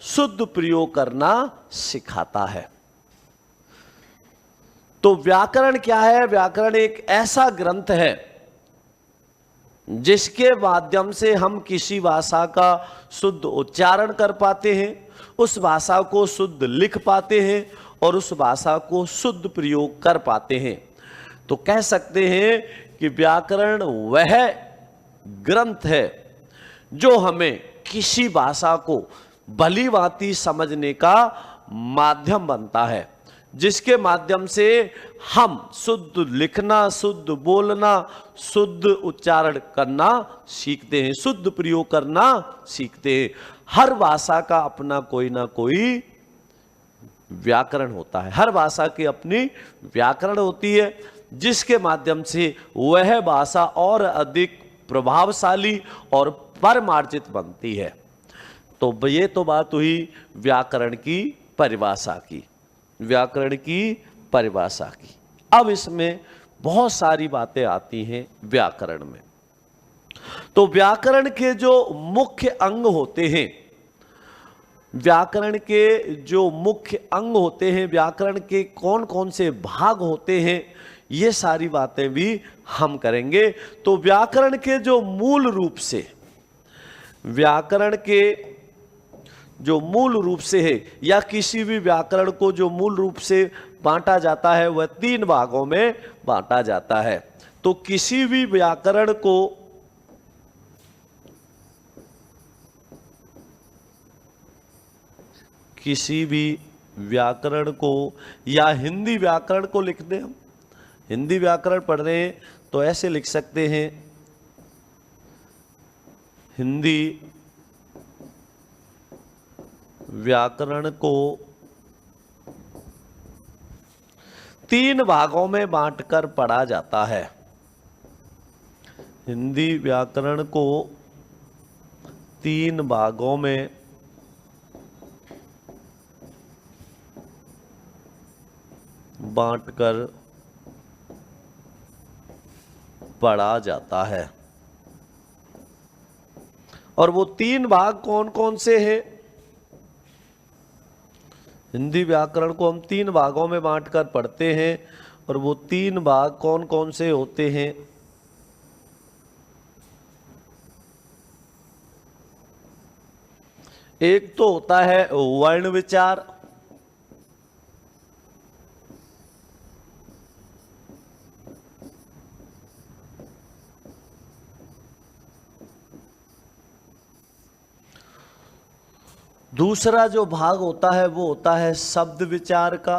शुद्ध प्रयोग करना सिखाता है। तो व्याकरण क्या है? व्याकरण एक ऐसा ग्रंथ है जिसके माध्यम से हम किसी भाषा का शुद्ध उच्चारण कर पाते हैं, उस भाषा को शुद्ध लिख पाते हैं और उस भाषा को शुद्ध प्रयोग कर पाते हैं। तो कह सकते हैं कि व्याकरण वह ग्रंथ है जो हमें किसी भाषा को भली भांति समझने का माध्यम बनता है, जिसके माध्यम से हम शुद्ध लिखना, शुद्ध बोलना, शुद्ध उच्चारण करना सीखते हैं, शुद्ध प्रयोग करना सीखते हैं। हर भाषा का अपना कोई ना कोई व्याकरण होता है, हर भाषा की अपनी व्याकरण होती है, जिसके माध्यम से वह भाषा और अधिक प्रभावशाली और परमार्जित बनती है। तो ये तो बात हुई व्याकरण की परिभाषा की, व्याकरण की परिभाषा की। अब इसमें बहुत सारी बातें आती हैं व्याकरण में। तो व्याकरण के जो मुख्य अंग होते हैं, व्याकरण के जो मुख्य अंग होते हैं, व्याकरण के कौन कौन से भाग होते हैं, ये सारी बातें भी हम करेंगे। तो व्याकरण के जो मूल रूप से, व्याकरण के जो मूल रूप से है, या किसी भी व्याकरण को जो मूल रूप से बांटा जाता है, वह 3 भागों में बांटा जाता है। तो किसी भी व्याकरण को या हिंदी व्याकरण को लिखते हैं, हम हिंदी व्याकरण पढ़ रहे हैं तो ऐसे लिख सकते हैं, हिंदी व्याकरण को 3 भागों में बांटकर पढ़ा जाता है। हिंदी व्याकरण को 3 भागों में बांटकर पढ़ा जाता है। और वो 3 भाग कौन कौन से हैं? हिंदी व्याकरण को हम 3 भागों में बांटकर पढ़ते हैं, और वो 3 भाग कौन कौन से होते हैं? एक तो होता है वर्ण विचार, दूसरा जो भाग होता है वो होता है शब्द विचार का,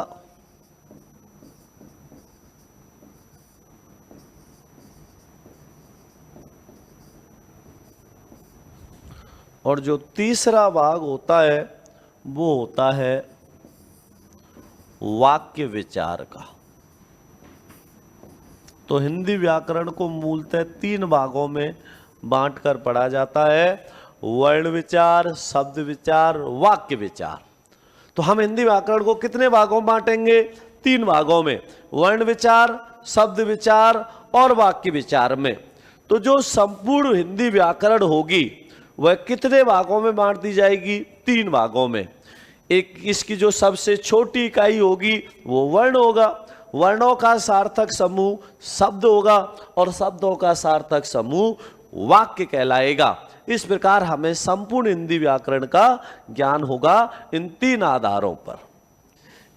और जो तीसरा भाग होता है वो होता है वाक्य विचार का। तो हिंदी व्याकरण को मूलतः 3 भागों में बांटकर पढ़ा जाता है, वर्ण विचार, शब्द विचार, वाक्य विचार। तो हम हिंदी व्याकरण को कितने भागों में बांटेंगे? 3 भागों में, वर्ण विचार, शब्द विचार और वाक्य विचार में। तो जो संपूर्ण हिंदी व्याकरण होगी वह कितने भागों में बांट दी जाएगी? 3 भागों में। एक इसकी जो सबसे छोटी इकाई होगी वो वर्ण होगा, वर्णों का सार्थक समूह शब्द होगा, और शब्दों का सार्थक समूह वाक्य कहलाएगा। इस प्रकार हमें संपूर्ण हिंदी व्याकरण का ज्ञान होगा इन 3 आधारों पर।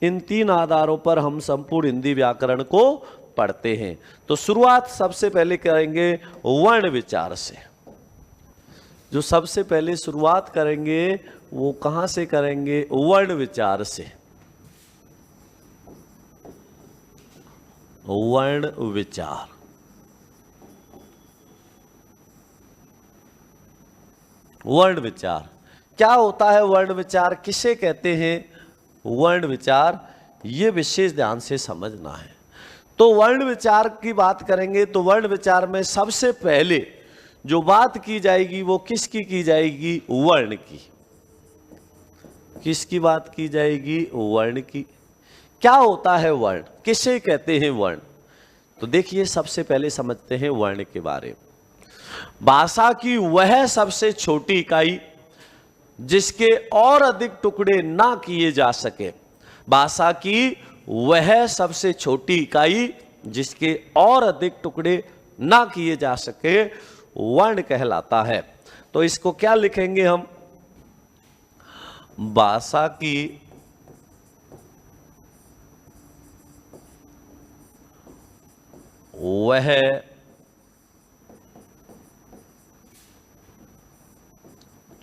इन 3 आधारों पर हम संपूर्ण हिंदी व्याकरण को पढ़ते हैं। तो शुरुआत सबसे पहले करेंगे वर्ण विचार से। जो सबसे पहले शुरुआत करेंगे वो कहां से करेंगे? वर्ण विचार से। वर्ण विचार। वर्ण विचार क्या होता है? वर्ण विचार किसे कहते हैं? वर्ण विचार, ये विशेष ध्यान से समझना है। तो वर्ण विचार की बात करेंगे तो वर्ण विचार में सबसे पहले जो बात की जाएगी वो किसकी की जाएगी? वर्ण की। किसकी बात की जाएगी? वर्ण की। क्या होता है वर्ण? किसे कहते हैं वर्ण? तो देखिए, सबसे पहले समझते हैं वर्ण के बारे में। भाषा की वह सबसे छोटी इकाई जिसके और अधिक टुकड़े ना किए जा सके। भाषा की वह सबसे छोटी इकाई जिसके और अधिक टुकड़े ना किए जा सके वर्ण कहलाता है। तो इसको क्या लिखेंगे हम? भाषा की वह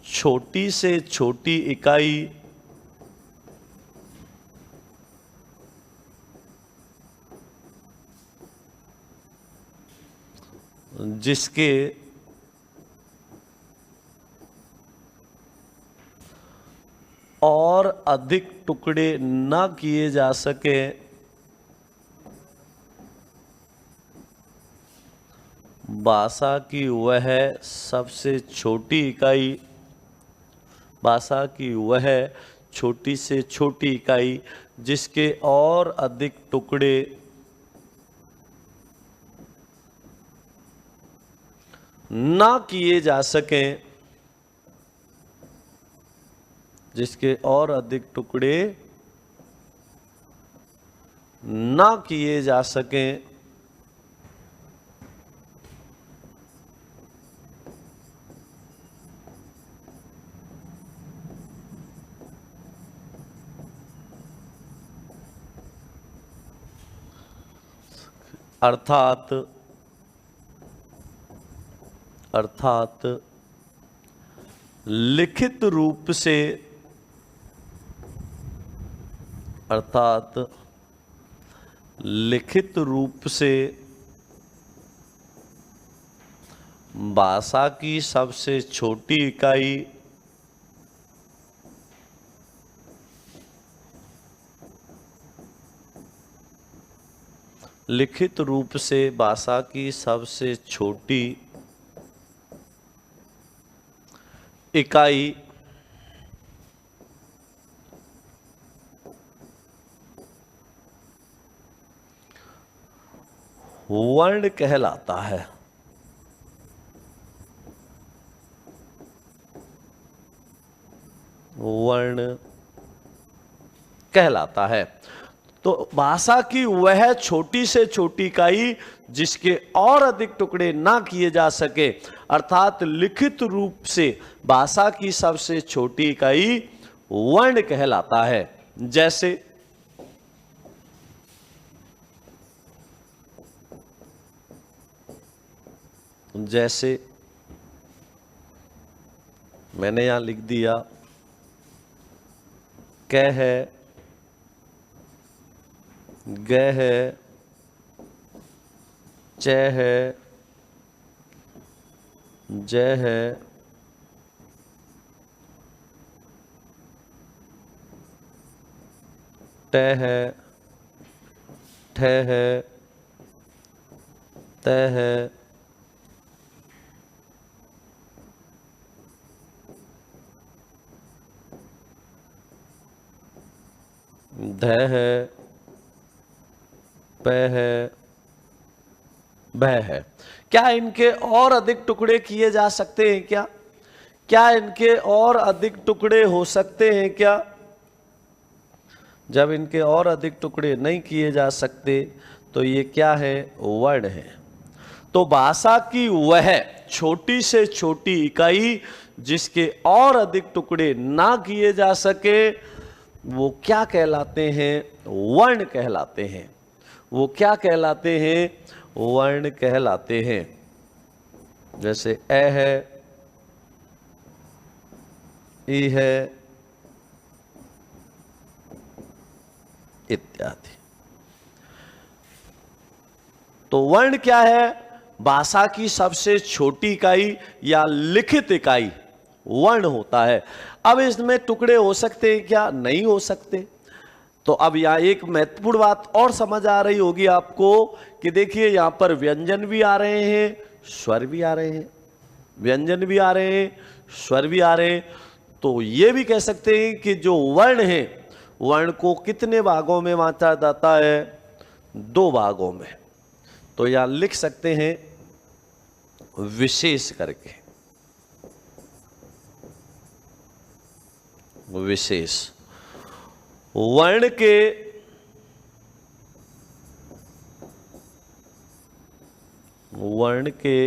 छोटी से छोटी इकाई जिसके और अधिक टुकड़े ना किए जा सके भाषा की वह सबसे छोटी इकाई। भाषा की वह छोटी से छोटी इकाई जिसके और अधिक टुकड़े ना किए जा सकें। जिसके और अधिक टुकड़े ना किए जा सकें अर्थात लिखित रूप से भाषा की सबसे छोटी इकाई लिखित रूप से भाषा की सबसे छोटी इकाई वर्ण कहलाता है। वर्ण कहलाता है। तो भाषा की वह छोटी से छोटी इकाई जिसके और अधिक टुकड़े ना किए जा सके, अर्थात लिखित रूप से भाषा की सबसे छोटी इकाई वर्ण कहलाता है। जैसे मैंने यहां लिख दिया क है, ग है, च है, ज है, ट है, ठ है, त है, ध है, प है, भ है। क्या इनके और अधिक टुकड़े किए जा सकते हैं क्या? क्या इनके और अधिक टुकड़े हो सकते हैं क्या? जब इनके और अधिक टुकड़े नहीं किए जा सकते तो ये क्या है? वर्ण है। तो भाषा की वह छोटी से छोटी इकाई जिसके और अधिक टुकड़े ना किए जा सके वो क्या कहलाते हैं? वर्ण कहलाते हैं। वो क्या कहलाते हैं? वर्ण कहलाते हैं। जैसे अ है, ई है इत्यादि। तो वर्ण क्या है? भाषा की सबसे छोटी इकाई या लिखित इकाई वर्ण होता है। अब इसमें टुकड़े हो सकते हैं क्या? नहीं हो सकते। तो अब यहां एक महत्वपूर्ण बात और समझ आ रही होगी आपको कि देखिए यहां पर व्यंजन भी आ रहे हैं, स्वर भी आ रहे हैं, व्यंजन भी आ रहे हैं, स्वर भी आ रहे हैं। तो ये भी कह सकते हैं कि जो वर्ण है, वर्ण को कितने भागों में बांटा जाता है? 2 भागों में। तो यहां लिख सकते हैं विशेष करके, विशेष वर्ण के वर्ण के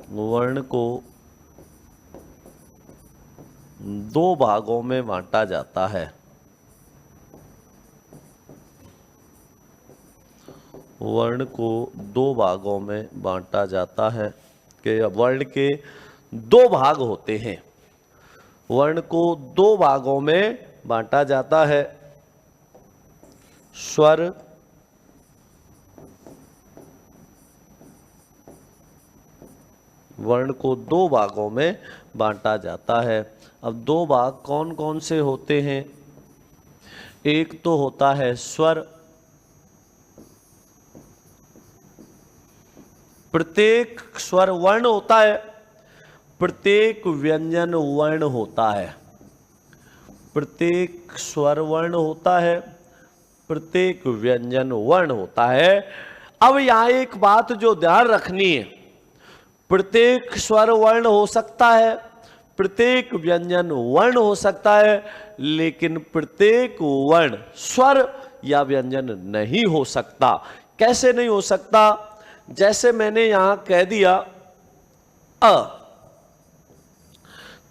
वर्ण को 2 भागों में बांटा जाता है। वर्ण को 2 भागों में बांटा जाता है कि वर्ण के 2 भाग होते हैं। वर्ण को 2 भागों में बांटा जाता है, स्वर वर्ण को 2 भागों में बांटा जाता है। अब 2 भाग कौन कौन से होते हैं? एक तो होता है स्वर, प्रत्येक स्वर वर्ण होता है, प्रत्येक व्यंजन वर्ण होता है। प्रत्येक स्वर वर्ण होता है, प्रत्येक व्यंजन वर्ण होता है। अब यहां एक बात जो ध्यान रखनी है, प्रत्येक स्वर वर्ण हो सकता है, प्रत्येक व्यंजन वर्ण हो सकता है, लेकिन प्रत्येक वर्ण स्वर या व्यंजन नहीं हो सकता। कैसे नहीं हो सकता? जैसे मैंने यहां कह दिया अ,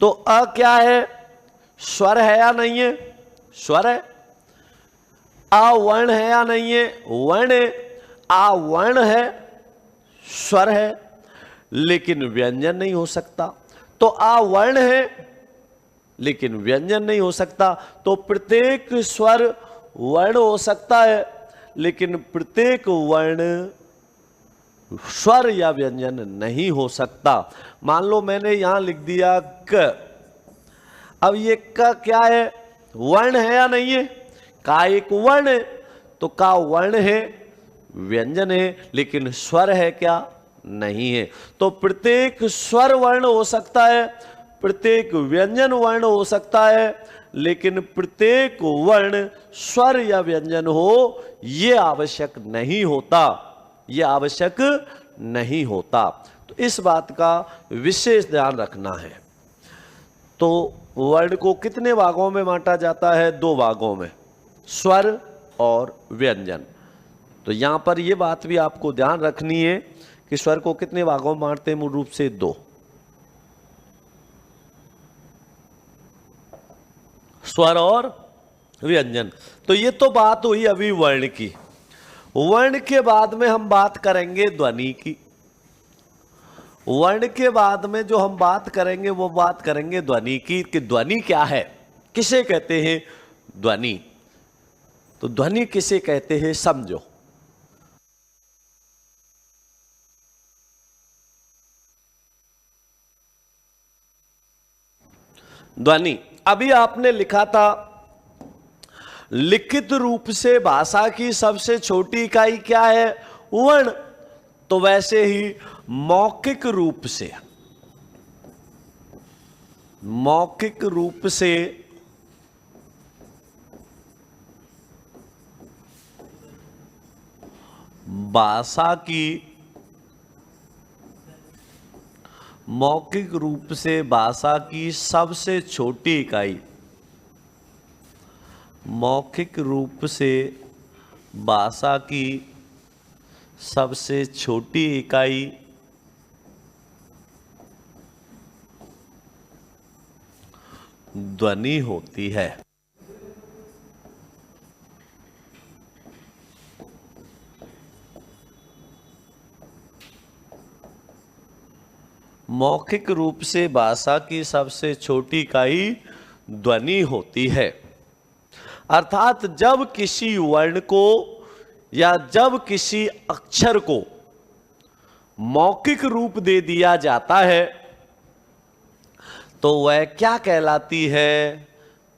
तो अ क्या है? स्वर है या नहीं है? स्वर है। आ वर्ण है या नहीं है? वर्ण है। आ वर्ण है, स्वर है, लेकिन व्यंजन नहीं हो सकता। तो आ वर्ण है लेकिन व्यंजन नहीं हो सकता। तो प्रत्येक स्वर वर्ण हो सकता है, लेकिन प्रत्येक वर्ण स्वर या व्यंजन नहीं हो सकता। मान लो मैंने यहां लिख दिया क। अब ये क क्या है? वर्ण है या नहीं है? का एक वर्ण है, तो का वर्ण है, व्यंजन है, लेकिन स्वर है क्या? नहीं है। तो प्रत्येक स्वर वर्ण हो सकता है, प्रत्येक व्यंजन वर्ण हो सकता है, लेकिन प्रत्येक वर्ण स्वर या व्यंजन हो यह आवश्यक नहीं होता, यह आवश्यक नहीं होता। तो इस बात का विशेष ध्यान रखना है। तो वर्ण को कितने भागों में बांटा जाता है? 2 भागों में, स्वर और व्यंजन। तो यहां पर यह बात भी आपको ध्यान रखनी है कि स्वर को कितने भागों में बांटते हैं? मूल रूप से 2, स्वर और व्यंजन। तो ये तो बात हुई अभी वर्ण की। वर्ण के बाद में हम बात करेंगे ध्वनि की। वर्ण के बाद में जो हम बात करेंगे वो बात करेंगे ध्वनि की, कि ध्वनि क्या है, किसे कहते हैं ध्वनि। तो ध्वनि किसे कहते हैं समझो। ध्वनि, अभी आपने लिखा था लिखित रूप से भाषा की सबसे छोटी इकाई क्या है? वर्ण। तो वैसे ही मौखिक रूप से, मौखिक रूप से भाषा की, मौखिक रूप से भाषा की सबसे छोटी इकाई, मौखिक रूप से भाषा की सबसे छोटी इकाई ध्वनि होती है। मौखिक रूप से भाषा की सबसे छोटी इकाई ध्वनि होती है। अर्थात जब किसी वर्ण को या जब किसी अक्षर को मौखिक रूप दे दिया जाता है तो वह क्या कहलाती है?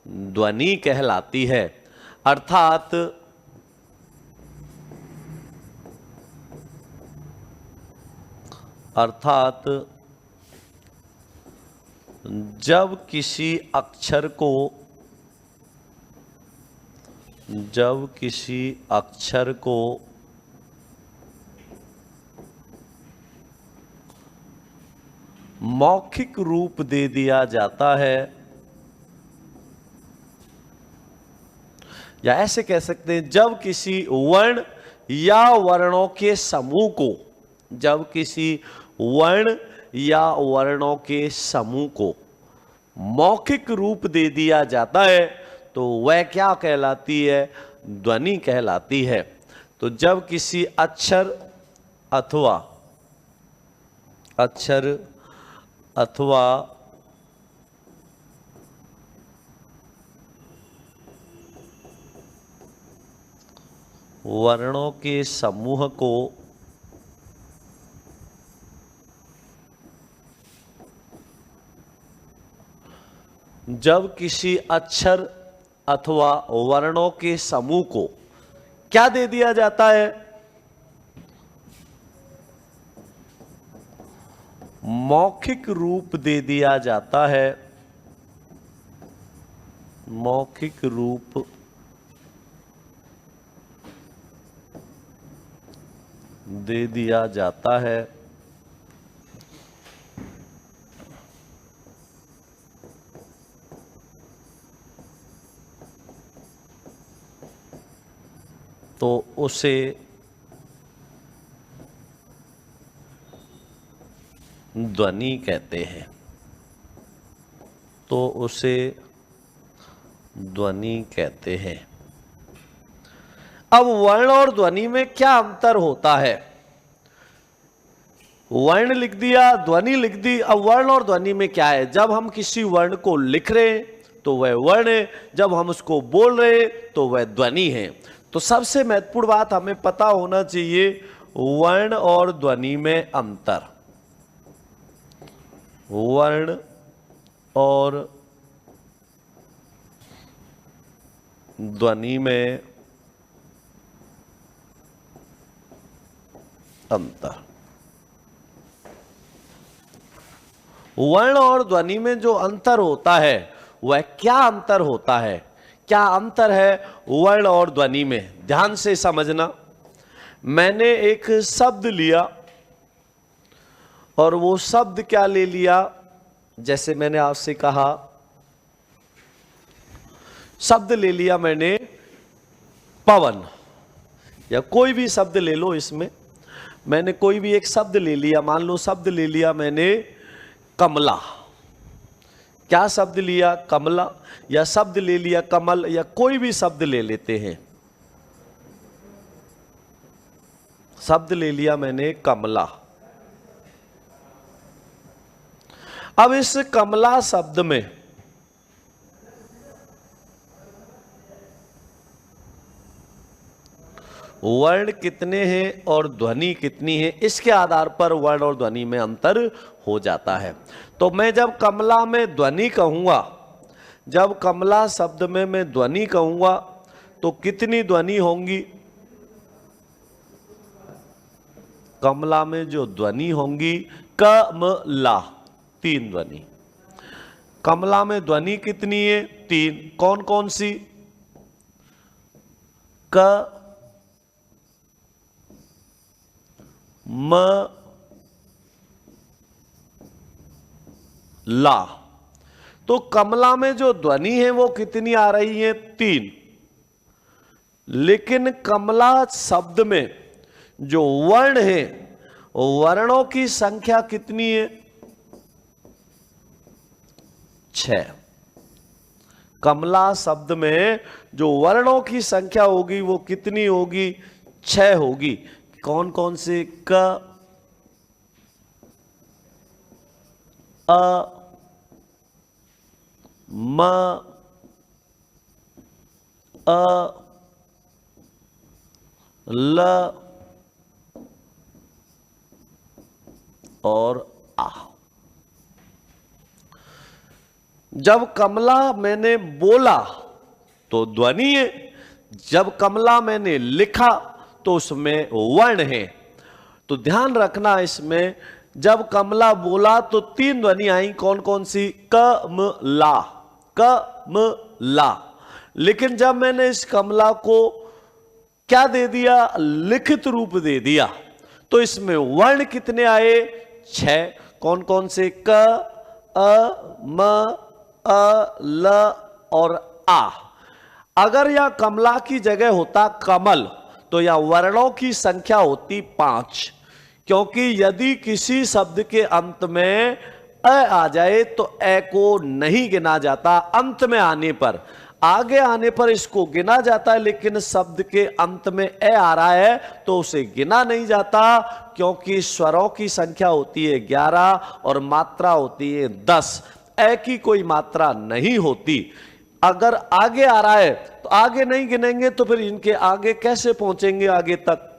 ध्वनि कहलाती है। अर्थात जब किसी अक्षर को मौखिक रूप दे दिया जाता है, या ऐसे कह सकते हैं जब किसी वर्ण या वर्णों के समूह को, जब किसी वर्ण या वर्णों के समूह को मौखिक रूप दे दिया जाता है तो वह क्या कहलाती है? ध्वनि कहलाती है। तो जब किसी अक्षर अथवा वर्णों के समूह को जब किसी अक्षर अथवा वर्णों के समूह को क्या दे दिया जाता है? मौखिक रूप दे दिया जाता है। मौखिक रूप दे दिया जाता है तो उसे ध्वनि कहते हैं। अब वर्ण और ध्वनि में क्या अंतर होता है? वर्ण लिख दिया, ध्वनि लिख दी। अब वर्ण और ध्वनि में क्या है? जब हम किसी वर्ण को लिख रहे हैं तो वह वर्ण है, जब हम उसको बोल रहे हैं तो वह ध्वनि है। तो सबसे महत्वपूर्ण बात हमें पता होना चाहिए वर्ण और ध्वनि में अंतर। वर्ण और ध्वनि में अंतर। वर्ण और ध्वनि में जो अंतर होता है वह क्या अंतर होता है? क्या अंतर है वर्ण और ध्वनि में? ध्यान से समझना। मैंने एक शब्द लिया और वो शब्द क्या ले लिया? जैसे मैंने आपसे कहा शब्द ले लिया मैंने पवन, या कोई भी शब्द ले लो। इसमें मैंने कोई भी एक शब्द ले लिया। मान लो शब्द ले लिया मैंने कमला। क्या शब्द लिया? कमला। या शब्द ले लिया कमल, या कोई भी शब्द ले लेते हैं। शब्द ले लिया मैंने कमला। अब इस कमला शब्द में वर्ण कितने हैं और ध्वनि कितनी है, इसके आधार पर वर्ण और ध्वनि में अंतर हो जाता है। तो मैं जब कमला में ध्वनि कहूंगा, जब कमला शब्द में मैं ध्वनि कहूंगा तो कितनी ध्वनि होंगी? कमला में जो ध्वनि होंगी कमला, 3 ध्वनि। कमला में ध्वनि कितनी है? 3। कौन कौन सी? क, म, ला। तो कमला में जो ध्वनि है वो कितनी आ रही है? 3। लेकिन कमला शब्द में जो वर्ण है वर्णों की संख्या कितनी है? 6। कमला शब्द में जो वर्णों की संख्या होगी वो कितनी होगी? 6 होगी। कौन कौन से? क, अ म अ ल और आ। जब कमला मैंने बोला तो ध्वनि है, जब कमला मैंने लिखा तो उसमें वर्ण है। तो ध्यान रखना इसमें, जब कमला बोला तो तीन ध्वनि आई, कौन कौन सी? क म ला, क म ला। लेकिन जब मैंने इस कमला को क्या दे दिया? लिखित रूप दे दिया, तो इसमें वर्ण कितने आए? 6। कौन कौन से? क, अ, म, अ, ल और आ। अगर यह कमला की जगह होता कमल तो यह वर्णों की संख्या होती 5, क्योंकि यदि किसी शब्द के अंत में अ आ जाए तो ए को नहीं गिना जाता। अंत में आने पर, आगे आने पर इसको गिना जाता है, लेकिन शब्द के अंत में ए आ रहा है तो उसे गिना नहीं जाता, क्योंकि स्वरों की संख्या होती है 11 और मात्रा होती है 10। ए की कोई मात्रा नहीं होती। अगर आगे आ रहा है तो आगे नहीं गिनेंगे, तो फिर इनके आगे कैसे पहुंचेंगे आगे तक?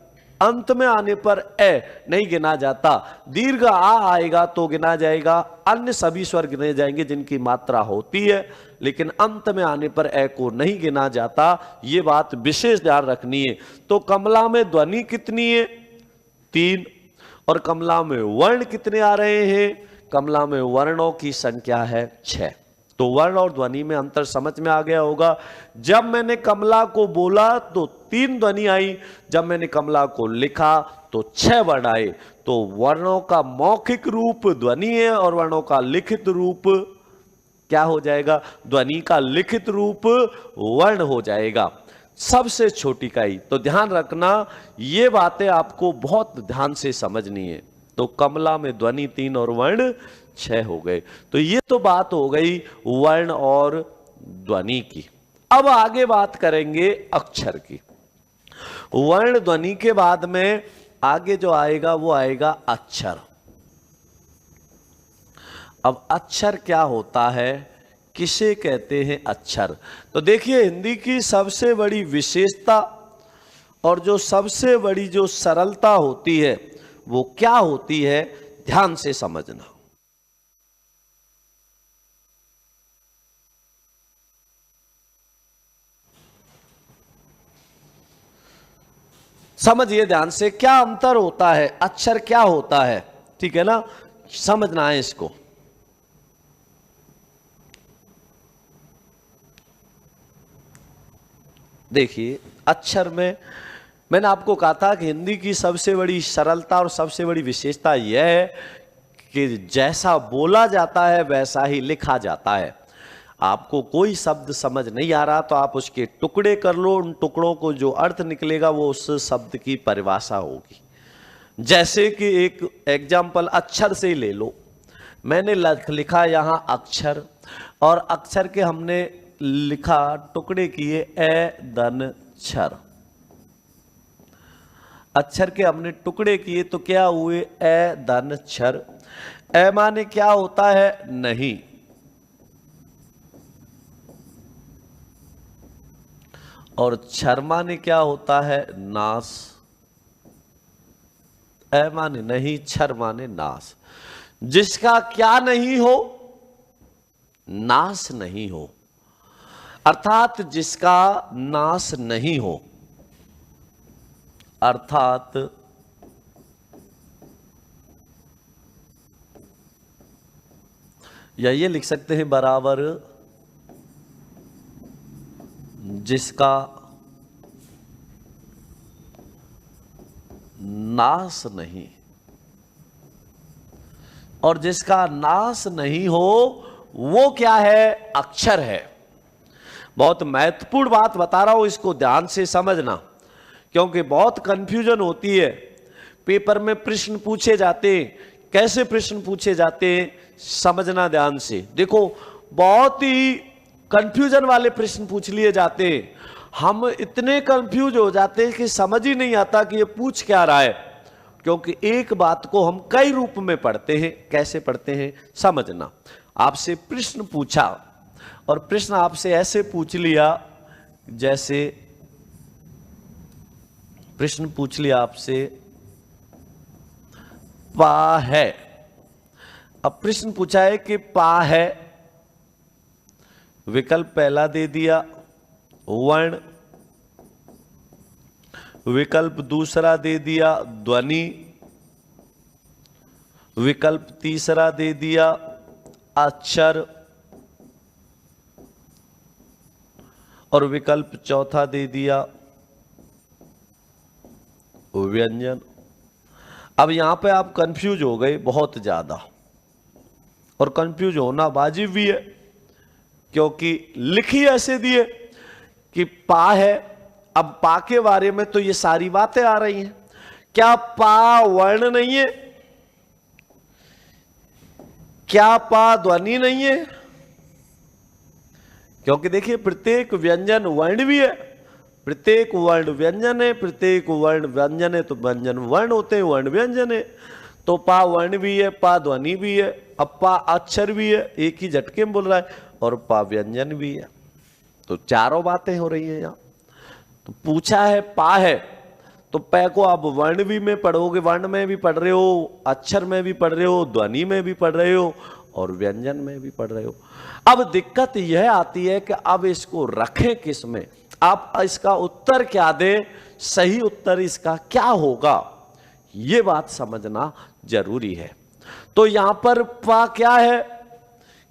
अंत में आने पर ए नहीं गिना जाता। दीर्घ आ आएगा तो गिना जाएगा, अन्य सभी स्वर गिने जाएंगे जिनकी मात्रा होती है, लेकिन अंत में आने पर ए को नहीं गिना जाता। यह बात विशेष ध्यान रखनी है। तो कमला में ध्वनि कितनी है? 3। और कमला में वर्ण कितने आ रहे हैं? कमला में वर्णों की संख्या है 6। तो वर्ण और ध्वनि में अंतर समझ में आ गया होगा। जब मैंने कमला को बोला तो 3 ध्वनि आई, जब मैंने कमला को लिखा तो 6 वर्ण आए। तो वर्णों का मौखिक रूप ध्वनि है और वर्णों का लिखित रूप क्या हो जाएगा? ध्वनि का लिखित रूप वर्ण हो जाएगा, सबसे छोटी इकाई। तो ध्यान रखना, ये बातें आपको बहुत ध्यान से समझनी है। तो कमला में ध्वनि 3 और वर्ण 6 हो गए। तो ये तो बात हो गई वर्ण और ध्वनि की। अब आगे बात करेंगे अक्षर की। वर्ण ध्वनि के बाद में आगे जो आएगा वो आएगा अक्षर। अब अक्षर क्या होता है, किसे कहते हैं अक्षर? तो देखिए, हिंदी की सबसे बड़ी विशेषता और जो सबसे बड़ी जो सरलता होती है वो क्या होती है, ध्यान से समझना। समझिए ध्यान से, क्या अंतर होता है, अक्षर क्या होता है, ठीक है ना? समझना है इसको। देखिए, अक्षर में मैंने आपको कहा था कि हिंदी की सबसे बड़ी सरलता और सबसे बड़ी विशेषता यह है कि जैसा बोला जाता है वैसा ही लिखा जाता है। आपको कोई शब्द समझ नहीं आ रहा तो आप उसके टुकड़े कर लो, उन टुकड़ों को जो अर्थ निकलेगा वो उस शब्द की परिभाषा होगी। जैसे कि एक एग्जाम्पल अक्षर से ही ले लो। मैंने लिखा यहां अक्षर, और अक्षर के हमने लिखा, टुकड़े किए ए दन छर। अक्षर के हमने टुकड़े किए तो क्या हुए? ए दन छर। ए माने क्या होता है? नहीं। और छर माने क्या होता है? नाश। ए माने नहीं, छर माने नाश। जिसका क्या नहीं हो? नाश नहीं हो, अर्थात जिसका नाश नहीं हो, अर्थात या ये लिख सकते हैं बराबर, जिसका नाश नहीं। और जिसका नाश नहीं हो वो क्या है? अक्षर है। बहुत महत्वपूर्ण बात बता रहा हूं, इसको ध्यान से समझना, क्योंकि बहुत कंफ्यूजन होती है। पेपर में प्रश्न पूछे जाते हैं, कैसे प्रश्न पूछे जाते हैं समझना ध्यान से। देखो, बहुत ही कंफ्यूजन वाले प्रश्न पूछ लिए जाते हैं। हम इतने कंफ्यूज हो जाते हैं कि समझ ही नहीं आता कि ये पूछ क्या रहा है। क्योंकि एक बात को हम कई रूप में पढ़ते हैं। कैसे पढ़ते हैं समझना। आपसे प्रश्न पूछा और प्रश्न आपसे ऐसे पूछ लिया, जैसे प्रश्न पूछ लिया आपसे पा है। अब प्रश्न पूछा है कि पा है, विकल्प पहला दे दिया वर्ण, विकल्प दूसरा दे दिया ध्वनि, विकल्प तीसरा दे दिया अक्षर और विकल्प चौथा दे दिया व्यंजन। अब यहां पे आप कंफ्यूज हो गए बहुत ज्यादा, और कंफ्यूज होना वाजिब भी है, क्योंकि लिखी ऐसे दिए कि पा है। अब पा के बारे में तो ये सारी बातें आ रही हैं। क्या पा वर्ण नहीं है? क्या पा ध्वनि नहीं है? क्योंकि देखिए प्रत्येक व्यंजन वर्ण भी है, प्रत्येक वर्ण व्यंजन है, प्रत्येक वर्ण व्यंजन है तो व्यंजन वर्ण होते हैं, वर्ण व्यंजन है। तो पा वर्ण भी है, पा ध्वनि भी है, अब पा अक्षर भी है, एक ही झटके में बोल रहा है, और पा व्यंजन भी है। तो चारों बातें हो रही हैं यहां। तो पूछा है पा है, तो पै को आप वर्ण भी में पढ़ोगे, वर्ण में भी पढ़ रहे हो, अक्षर में भी पढ़ रहे हो, ध्वनि में भी पढ़ रहे हो और व्यंजन में भी पढ़ रहे हो। अब दिक्कत यह आती है कि अब इसको रखें किस में, आप इसका उत्तर क्या दें, सही उत्तर इसका क्या होगा, यह बात समझना जरूरी है। तो यहां पर पा क्या है,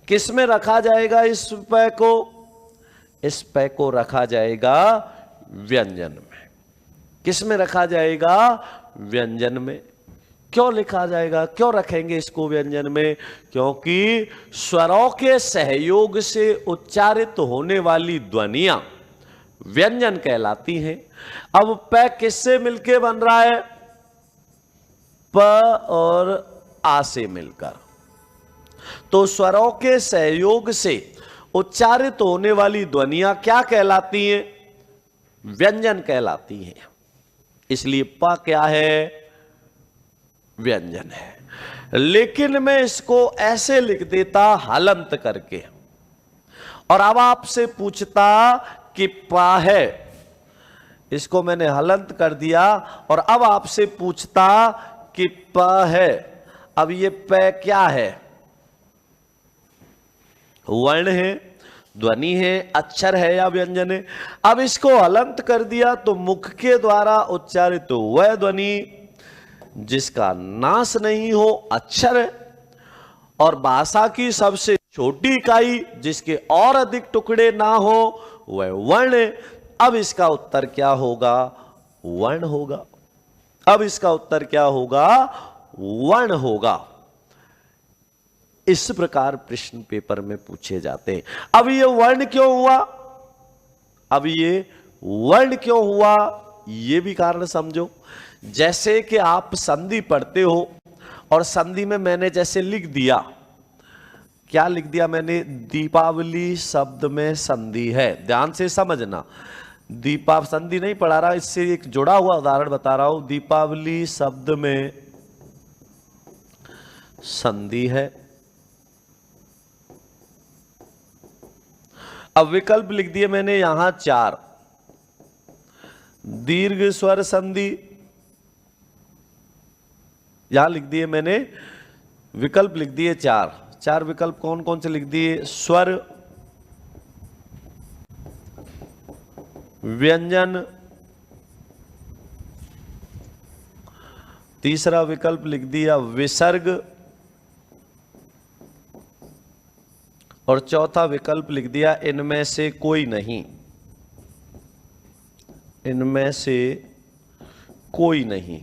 किस में रखा जाएगा इस पै को? इस पै को रखा जाएगा व्यंजन में। किस में रखा जाएगा? व्यंजन में। क्यों लिखा जाएगा, क्यों रखेंगे इसको व्यंजन में? क्योंकि स्वरों के सहयोग से उच्चारित होने वाली ध्वनियां व्यंजन कहलाती हैं। अब प किससे मिलके बन रहा है? प और आ से मिलकर। तो स्वरों के सहयोग से उच्चारित होने वाली ध्वनियां क्या कहलाती हैं? व्यंजन कहलाती हैं। इसलिए प क्या है? व्यंजन है। लेकिन मैं इसको ऐसे लिख देता हलंत करके, और अब आपसे पूछता कि पा है, इसको मैंने हलंत कर दिया, और अब आपसे पूछता कि प है। अब ये प क्या है? वर्ण है, ध्वनि है, अक्षर है या व्यंजन है? अब इसको हलंत कर दिया तो मुख के द्वारा उच्चारित तो वह ध्वनि जिसका नाश नहीं हो अक्षर है, और भाषा की सबसे छोटी इकाई जिसके और अधिक टुकड़े ना हो वह वर्ण है। अब इसका उत्तर क्या होगा? वर्ण होगा। अब इसका उत्तर क्या होगा? वर्ण होगा। इस प्रकार प्रश्न पेपर में पूछे जाते हैं। अब ये वर्ण क्यों हुआ? अब ये वर्ण क्यों हुआ, ये भी कारण समझो। जैसे कि आप संधि पढ़ते हो, और संधि में मैंने जैसे लिख दिया, क्या लिख दिया मैंने? दीपावली शब्द में संधि है। ध्यान से समझना, दीपा संधि नहीं पढ़ा रहा, इससे एक जुड़ा हुआ उदाहरण बता रहा हूं। दीपावली शब्द में संधि है। अब विकल्प लिख दिए मैंने यहां 4, दीर्घ स्वर संधि, यहां लिख दिए मैंने विकल्प लिख दिए 4 विकल्प कौन कौन से लिख दिए? स्वर, व्यंजन, तीसरा विकल्प लिख दिया विसर्ग, और चौथा विकल्प लिख दिया इनमें से कोई नहीं। इनमें से कोई नहीं।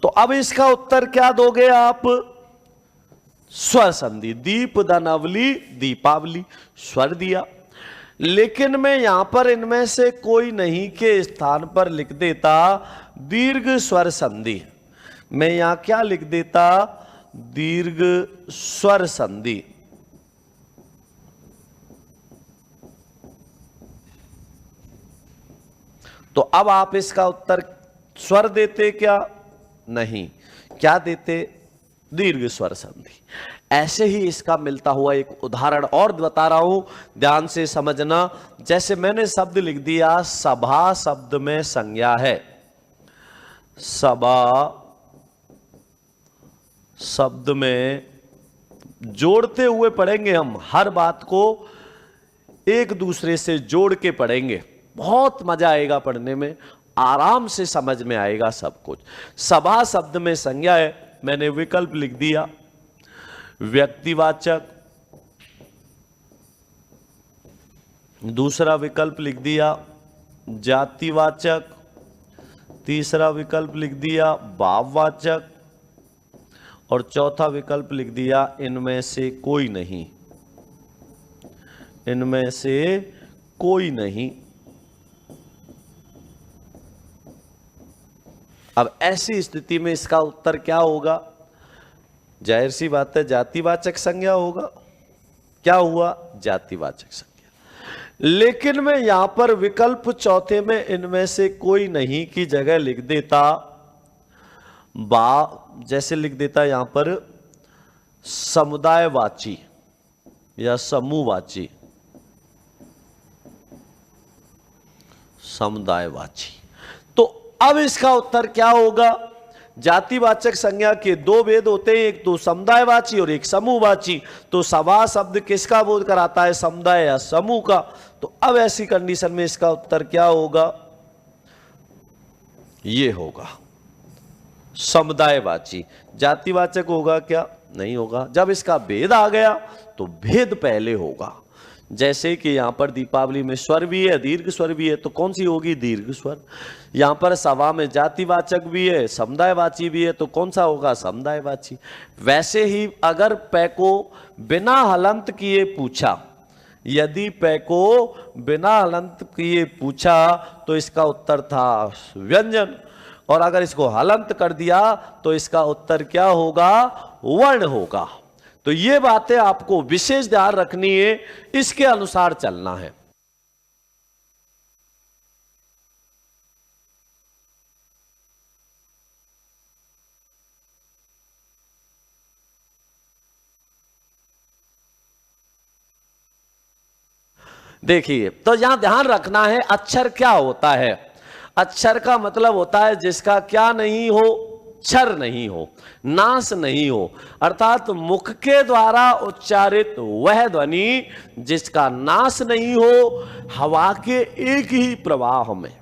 तो अब इसका उत्तर क्या दोगे आप? स्वर संधि। दीप दानवली दीपावली, स्वर दिया। लेकिन मैं यहां पर इनमें से कोई नहीं के स्थान पर लिख देता दीर्घ स्वर संधि। मैं यहां क्या लिख देता? दीर्घ स्वर संधि। तो अब आप इसका उत्तर स्वर देते क्या? नहीं। क्या देते? दीर्घ स्वर संधि। ऐसे ही इसका मिलता हुआ एक उदाहरण और बता रहा हूं, ध्यान से समझना। जैसे मैंने शब्द लिख दिया, सभा शब्द में संज्ञा है। सभा शब्द में जोड़ते हुए पढ़ेंगे हम, हर बात को एक दूसरे से जोड़ के पढ़ेंगे, बहुत मजा आएगा पढ़ने में, आराम से समझ में आएगा सब कुछ। सभा शब्द में संज्ञा है, मैंने विकल्प लिख दिया। व्यक्तिवाचक, दूसरा विकल्प लिख दिया जातिवाचक, तीसरा विकल्प लिख दिया भाववाचक, और चौथा विकल्प लिख दिया इनमें से कोई नहीं। इनमें से कोई नहीं। अब ऐसी स्थिति में इसका उत्तर क्या होगा? जाहिर सी बात है जातिवाचक संज्ञा होगा। क्या हुआ? जातिवाचक संज्ञा। लेकिन मैं यहां पर विकल्प चौथे में इनमें से कोई नहीं की जगह लिख देता जैसे लिख देता यहां पर समुदायवाची या समूहवाची। समुदायवाची। तो अब इसका उत्तर क्या होगा? जातिवाचक संज्ञा के दो भेद होते हैं, एक तो समुदायवाची और एक समूहवाची। तो सभा शब्द किसका बोध कराता है? समुदाय या समूह का। तो अब ऐसी कंडीशन में इसका उत्तर क्या होगा? ये होगा समुदायवाची। जातिवाचक होगा क्या? नहीं होगा। जब इसका भेद आ गया तो भेद पहले होगा। जैसे कि यहां पर दीपावली में स्वर भी है, दीर्घ स्वर भी है, तो कौन सी होगी? दीर्घ स्वर। यहां पर सभा में जातिवाचक भी है, समुदायवाची भी है, तो कौन सा होगा? समुदायवाची। वैसे ही अगर पै को बिना हलंत किए पूछा, यदि पै को बिना हलंत किए पूछा तो इसका उत्तर था व्यंजन, और अगर इसको हलंत कर दिया तो इसका उत्तर क्या होगा? वर्ण होगा। तो ये बातें आपको विशेष ध्यान रखनी है, इसके अनुसार चलना है। देखिए, तो यहां ध्यान रखना है अक्षर क्या होता है। अक्षर का मतलब होता है जिसका क्या नहीं हो? क्षर नहीं हो, नाश नहीं हो। अर्थात मुख के द्वारा उच्चारित वह ध्वनि जिसका नाश नहीं हो हवा के एक ही प्रवाह में।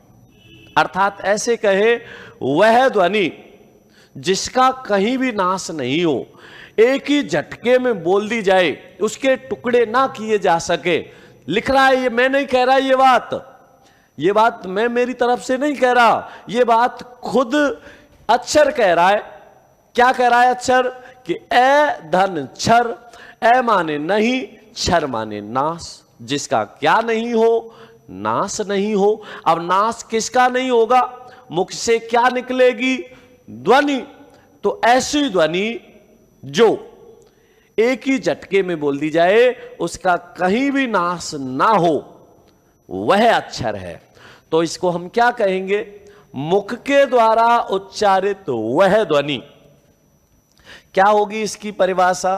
अर्थात ऐसे कहे, वह ध्वनि जिसका कहीं भी नाश नहीं हो, एक ही झटके में बोल दी जाए, उसके टुकड़े ना किए जा सके। लिख रहा है, ये मैं नहीं कह रहा, ये बात मैं मेरी तरफ से नहीं कह रहा, ये बात खुद अक्षर कह रहा है। क्या कह रहा है अक्षर? कि ए धन क्षर, ए माने नहीं, क्षर माने नाश। जिसका क्या नहीं हो? नाश नहीं हो। अब नाश किसका नहीं होगा? मुख से क्या निकलेगी? ध्वनि। तो ऐसी ध्वनि जो एक ही झटके में बोल दी जाए, उसका कहीं भी नाश ना हो, वह अक्षर है। तो इसको हम क्या कहेंगे? मुख के द्वारा उच्चारित वह ध्वनि। क्या होगी इसकी परिभाषा?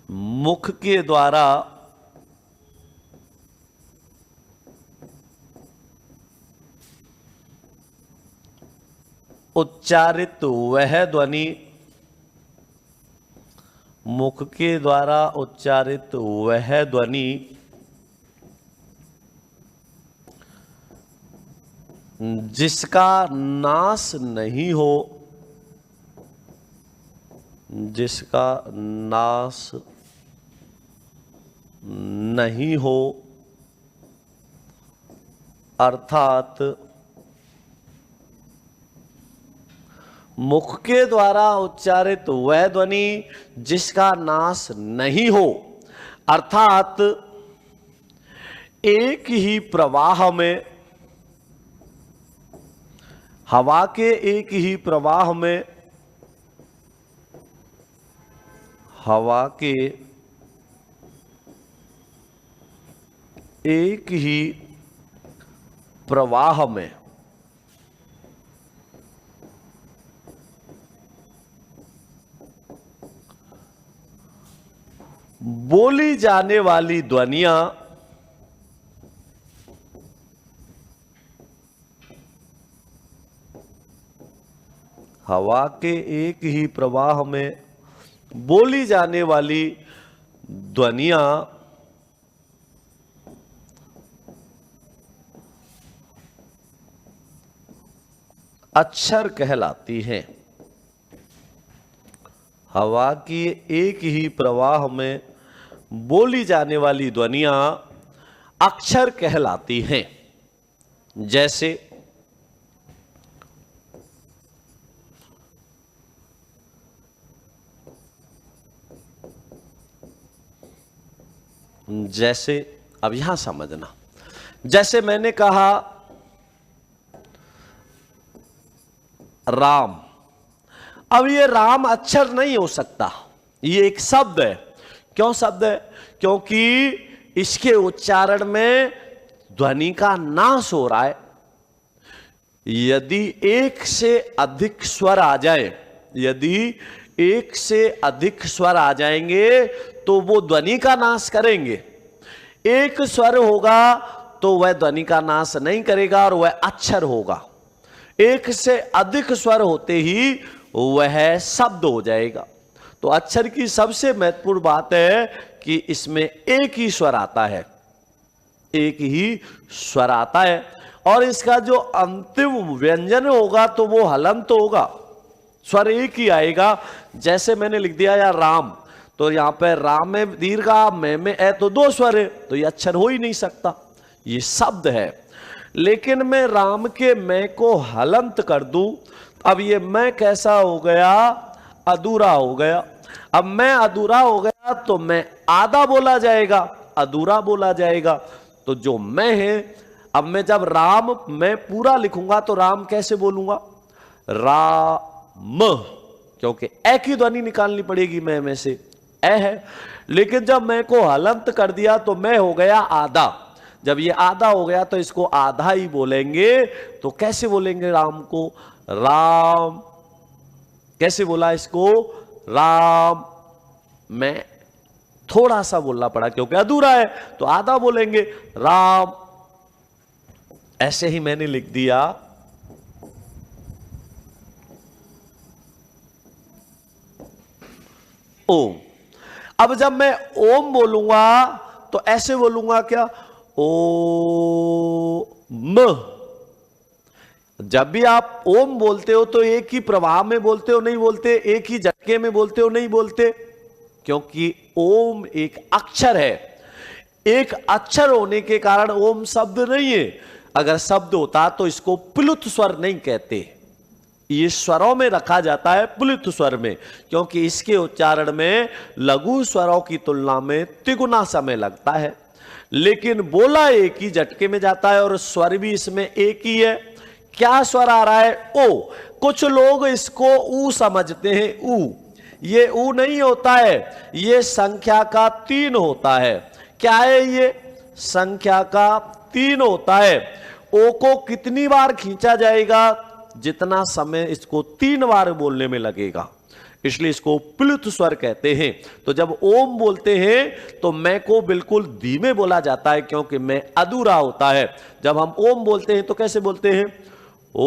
मुख के द्वारा उच्चारित वह ध्वनि, मुख के द्वारा उच्चारित वह ध्वनि जिसका नाश नहीं हो, जिसका नाश नहीं हो, अर्थात मुख के द्वारा उच्चारित वह ध्वनि जिसका नाश नहीं हो, अर्थात एक ही प्रवाह में, हवा के एक ही प्रवाह में, हवा के एक ही प्रवाह में बोली जाने वाली ध्वनियां हवा के एक ही प्रवाह में बोली जाने वाली ध्वनियां अक्षर कहलाती हैं। हवा की एक ही प्रवाह में बोली जाने वाली ध्वनियां अक्षर कहलाती हैं। जैसे अब यहां समझना, जैसे मैंने कहा राम, अब ये राम अक्षर नहीं हो सकता, ये एक शब्द है। क्यों शब्द है? क्योंकि इसके उच्चारण में ध्वनि का नाश हो रहा है। यदि एक से अधिक स्वर आ जाए, यदि एक से अधिक स्वर आ जाएंगे तो वो ध्वनि का नाश करेंगे। एक स्वर होगा तो वह ध्वनि का नाश नहीं करेगा और वह अक्षर होगा। एक से अधिक स्वर होते ही वह शब्द हो जाएगा। तो अक्षर की सबसे महत्वपूर्ण बात है कि इसमें एक ही स्वर आता है, एक ही स्वर आता है और इसका जो अंतिम व्यंजन होगा तो वो हलंत होगा, स्वर एक ही आएगा। जैसे मैंने लिख दिया यार राम, तो यहां पे राम में दीर्घ में ए तो दो स्वर है, तो ये अक्षर हो ही नहीं सकता, ये शब्द है। लेकिन मैं राम के मैं को हलंत कर दूं, अब ये मैं कैसा हो गया? अधूरा हो गया। अब मैं अधूरा हो गया तो मैं आधा बोला जाएगा, अधूरा बोला जाएगा। तो जो मैं है, अब मैं जब राम मैं पूरा लिखूंगा तो राम कैसे बोलूंगा? राम, क्योंकि ए की ध्वनि निकालनी पड़ेगी मैं में से, ए है। लेकिन जब मैं को हलंत कर दिया तो मैं हो गया आधा। जब ये आधा हो गया तो इसको आधा ही बोलेंगे। तो कैसे बोलेंगे राम को? राम। कैसे बोला इसको? राम। मैं थोड़ा सा बोलना पड़ा क्योंकि अधूरा है, तो आधा बोलेंगे राम। ऐसे ही मैंने लिख दिया ओम। अब जब मैं ओम बोलूंगा तो ऐसे बोलूंगा क्या? ओम। जब भी आप ओम बोलते हो तो एक ही प्रवाह में बोलते हो, नहीं बोलते? एक ही झटके में बोलते हो, नहीं बोलते? क्योंकि ओम एक अक्षर है। एक अक्षर होने के कारण ओम शब्द नहीं है। अगर शब्द होता तो इसको प्लुत स्वर नहीं कहते। ये स्वरों में रखा जाता है, प्लुत स्वर में, क्योंकि इसके उच्चारण में लघु स्वरों की तुलना में तिगुना समय लगता है। लेकिन बोला एक ही झटके में जाता है और स्वर भी इसमें एक ही है। क्या स्वर आ रहा है? ओ। कुछ लोग इसको ऊ समझते हैं, ऊ। ये ऊ नहीं होता है, ये संख्या का 3 होता है। क्या है ये? संख्या का 3 होता है। ओ को कितनी बार खींचा जाएगा? जितना समय इसको 3 बार बोलने में लगेगा, इसलिए इसको प्लुत स्वर कहते हैं। तो जब ओम बोलते हैं तो मैं को बिल्कुल धीमे बोला जाता है, क्योंकि मैं अधूरा होता है। जब हम ओम बोलते हैं तो कैसे बोलते हैं? ओ,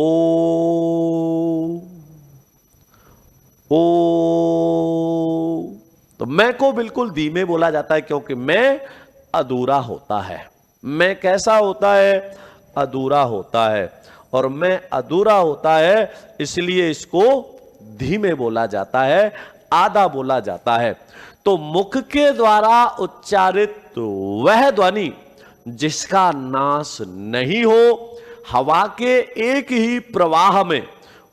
ओ। तो मैं को बिल्कुल धीमे बोला जाता है, क्योंकि मैं अधूरा होता है। मैं कैसा होता है? अधूरा होता है। और मैं अधूरा होता है, इसलिए इसको धीमे बोला जाता है, आधा बोला जाता है। तो मुख के द्वारा उच्चारित वह ध्वनि जिसका नाश नहीं हो, हवा के एक ही प्रवाह में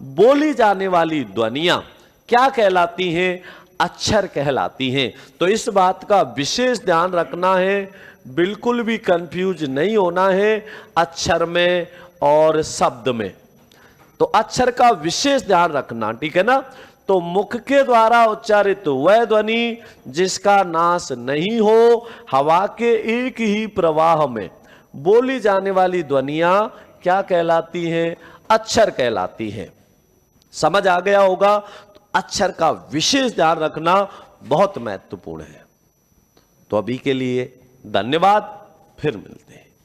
बोली जाने वाली ध्वनियां क्या कहलाती हैं? अक्षर कहलाती हैं। तो इस बात का विशेष ध्यान रखना है, बिल्कुल भी कंफ्यूज नहीं होना है अक्षर में और शब्द में। तो अक्षर का विशेष ध्यान रखना, ठीक है ना? तो मुख के द्वारा उच्चारित वह ध्वनि जिसका नाश नहीं हो, हवा के एक ही प्रवाह में बोली जाने वाली ध्वनियां क्या कहलाती हैं? अक्षर कहलाती हैं। समझ आ गया होगा? तो अक्षर का विशेष ध्यान रखना बहुत महत्वपूर्ण है। तो अभी के लिए धन्यवाद, फिर मिलते हैं।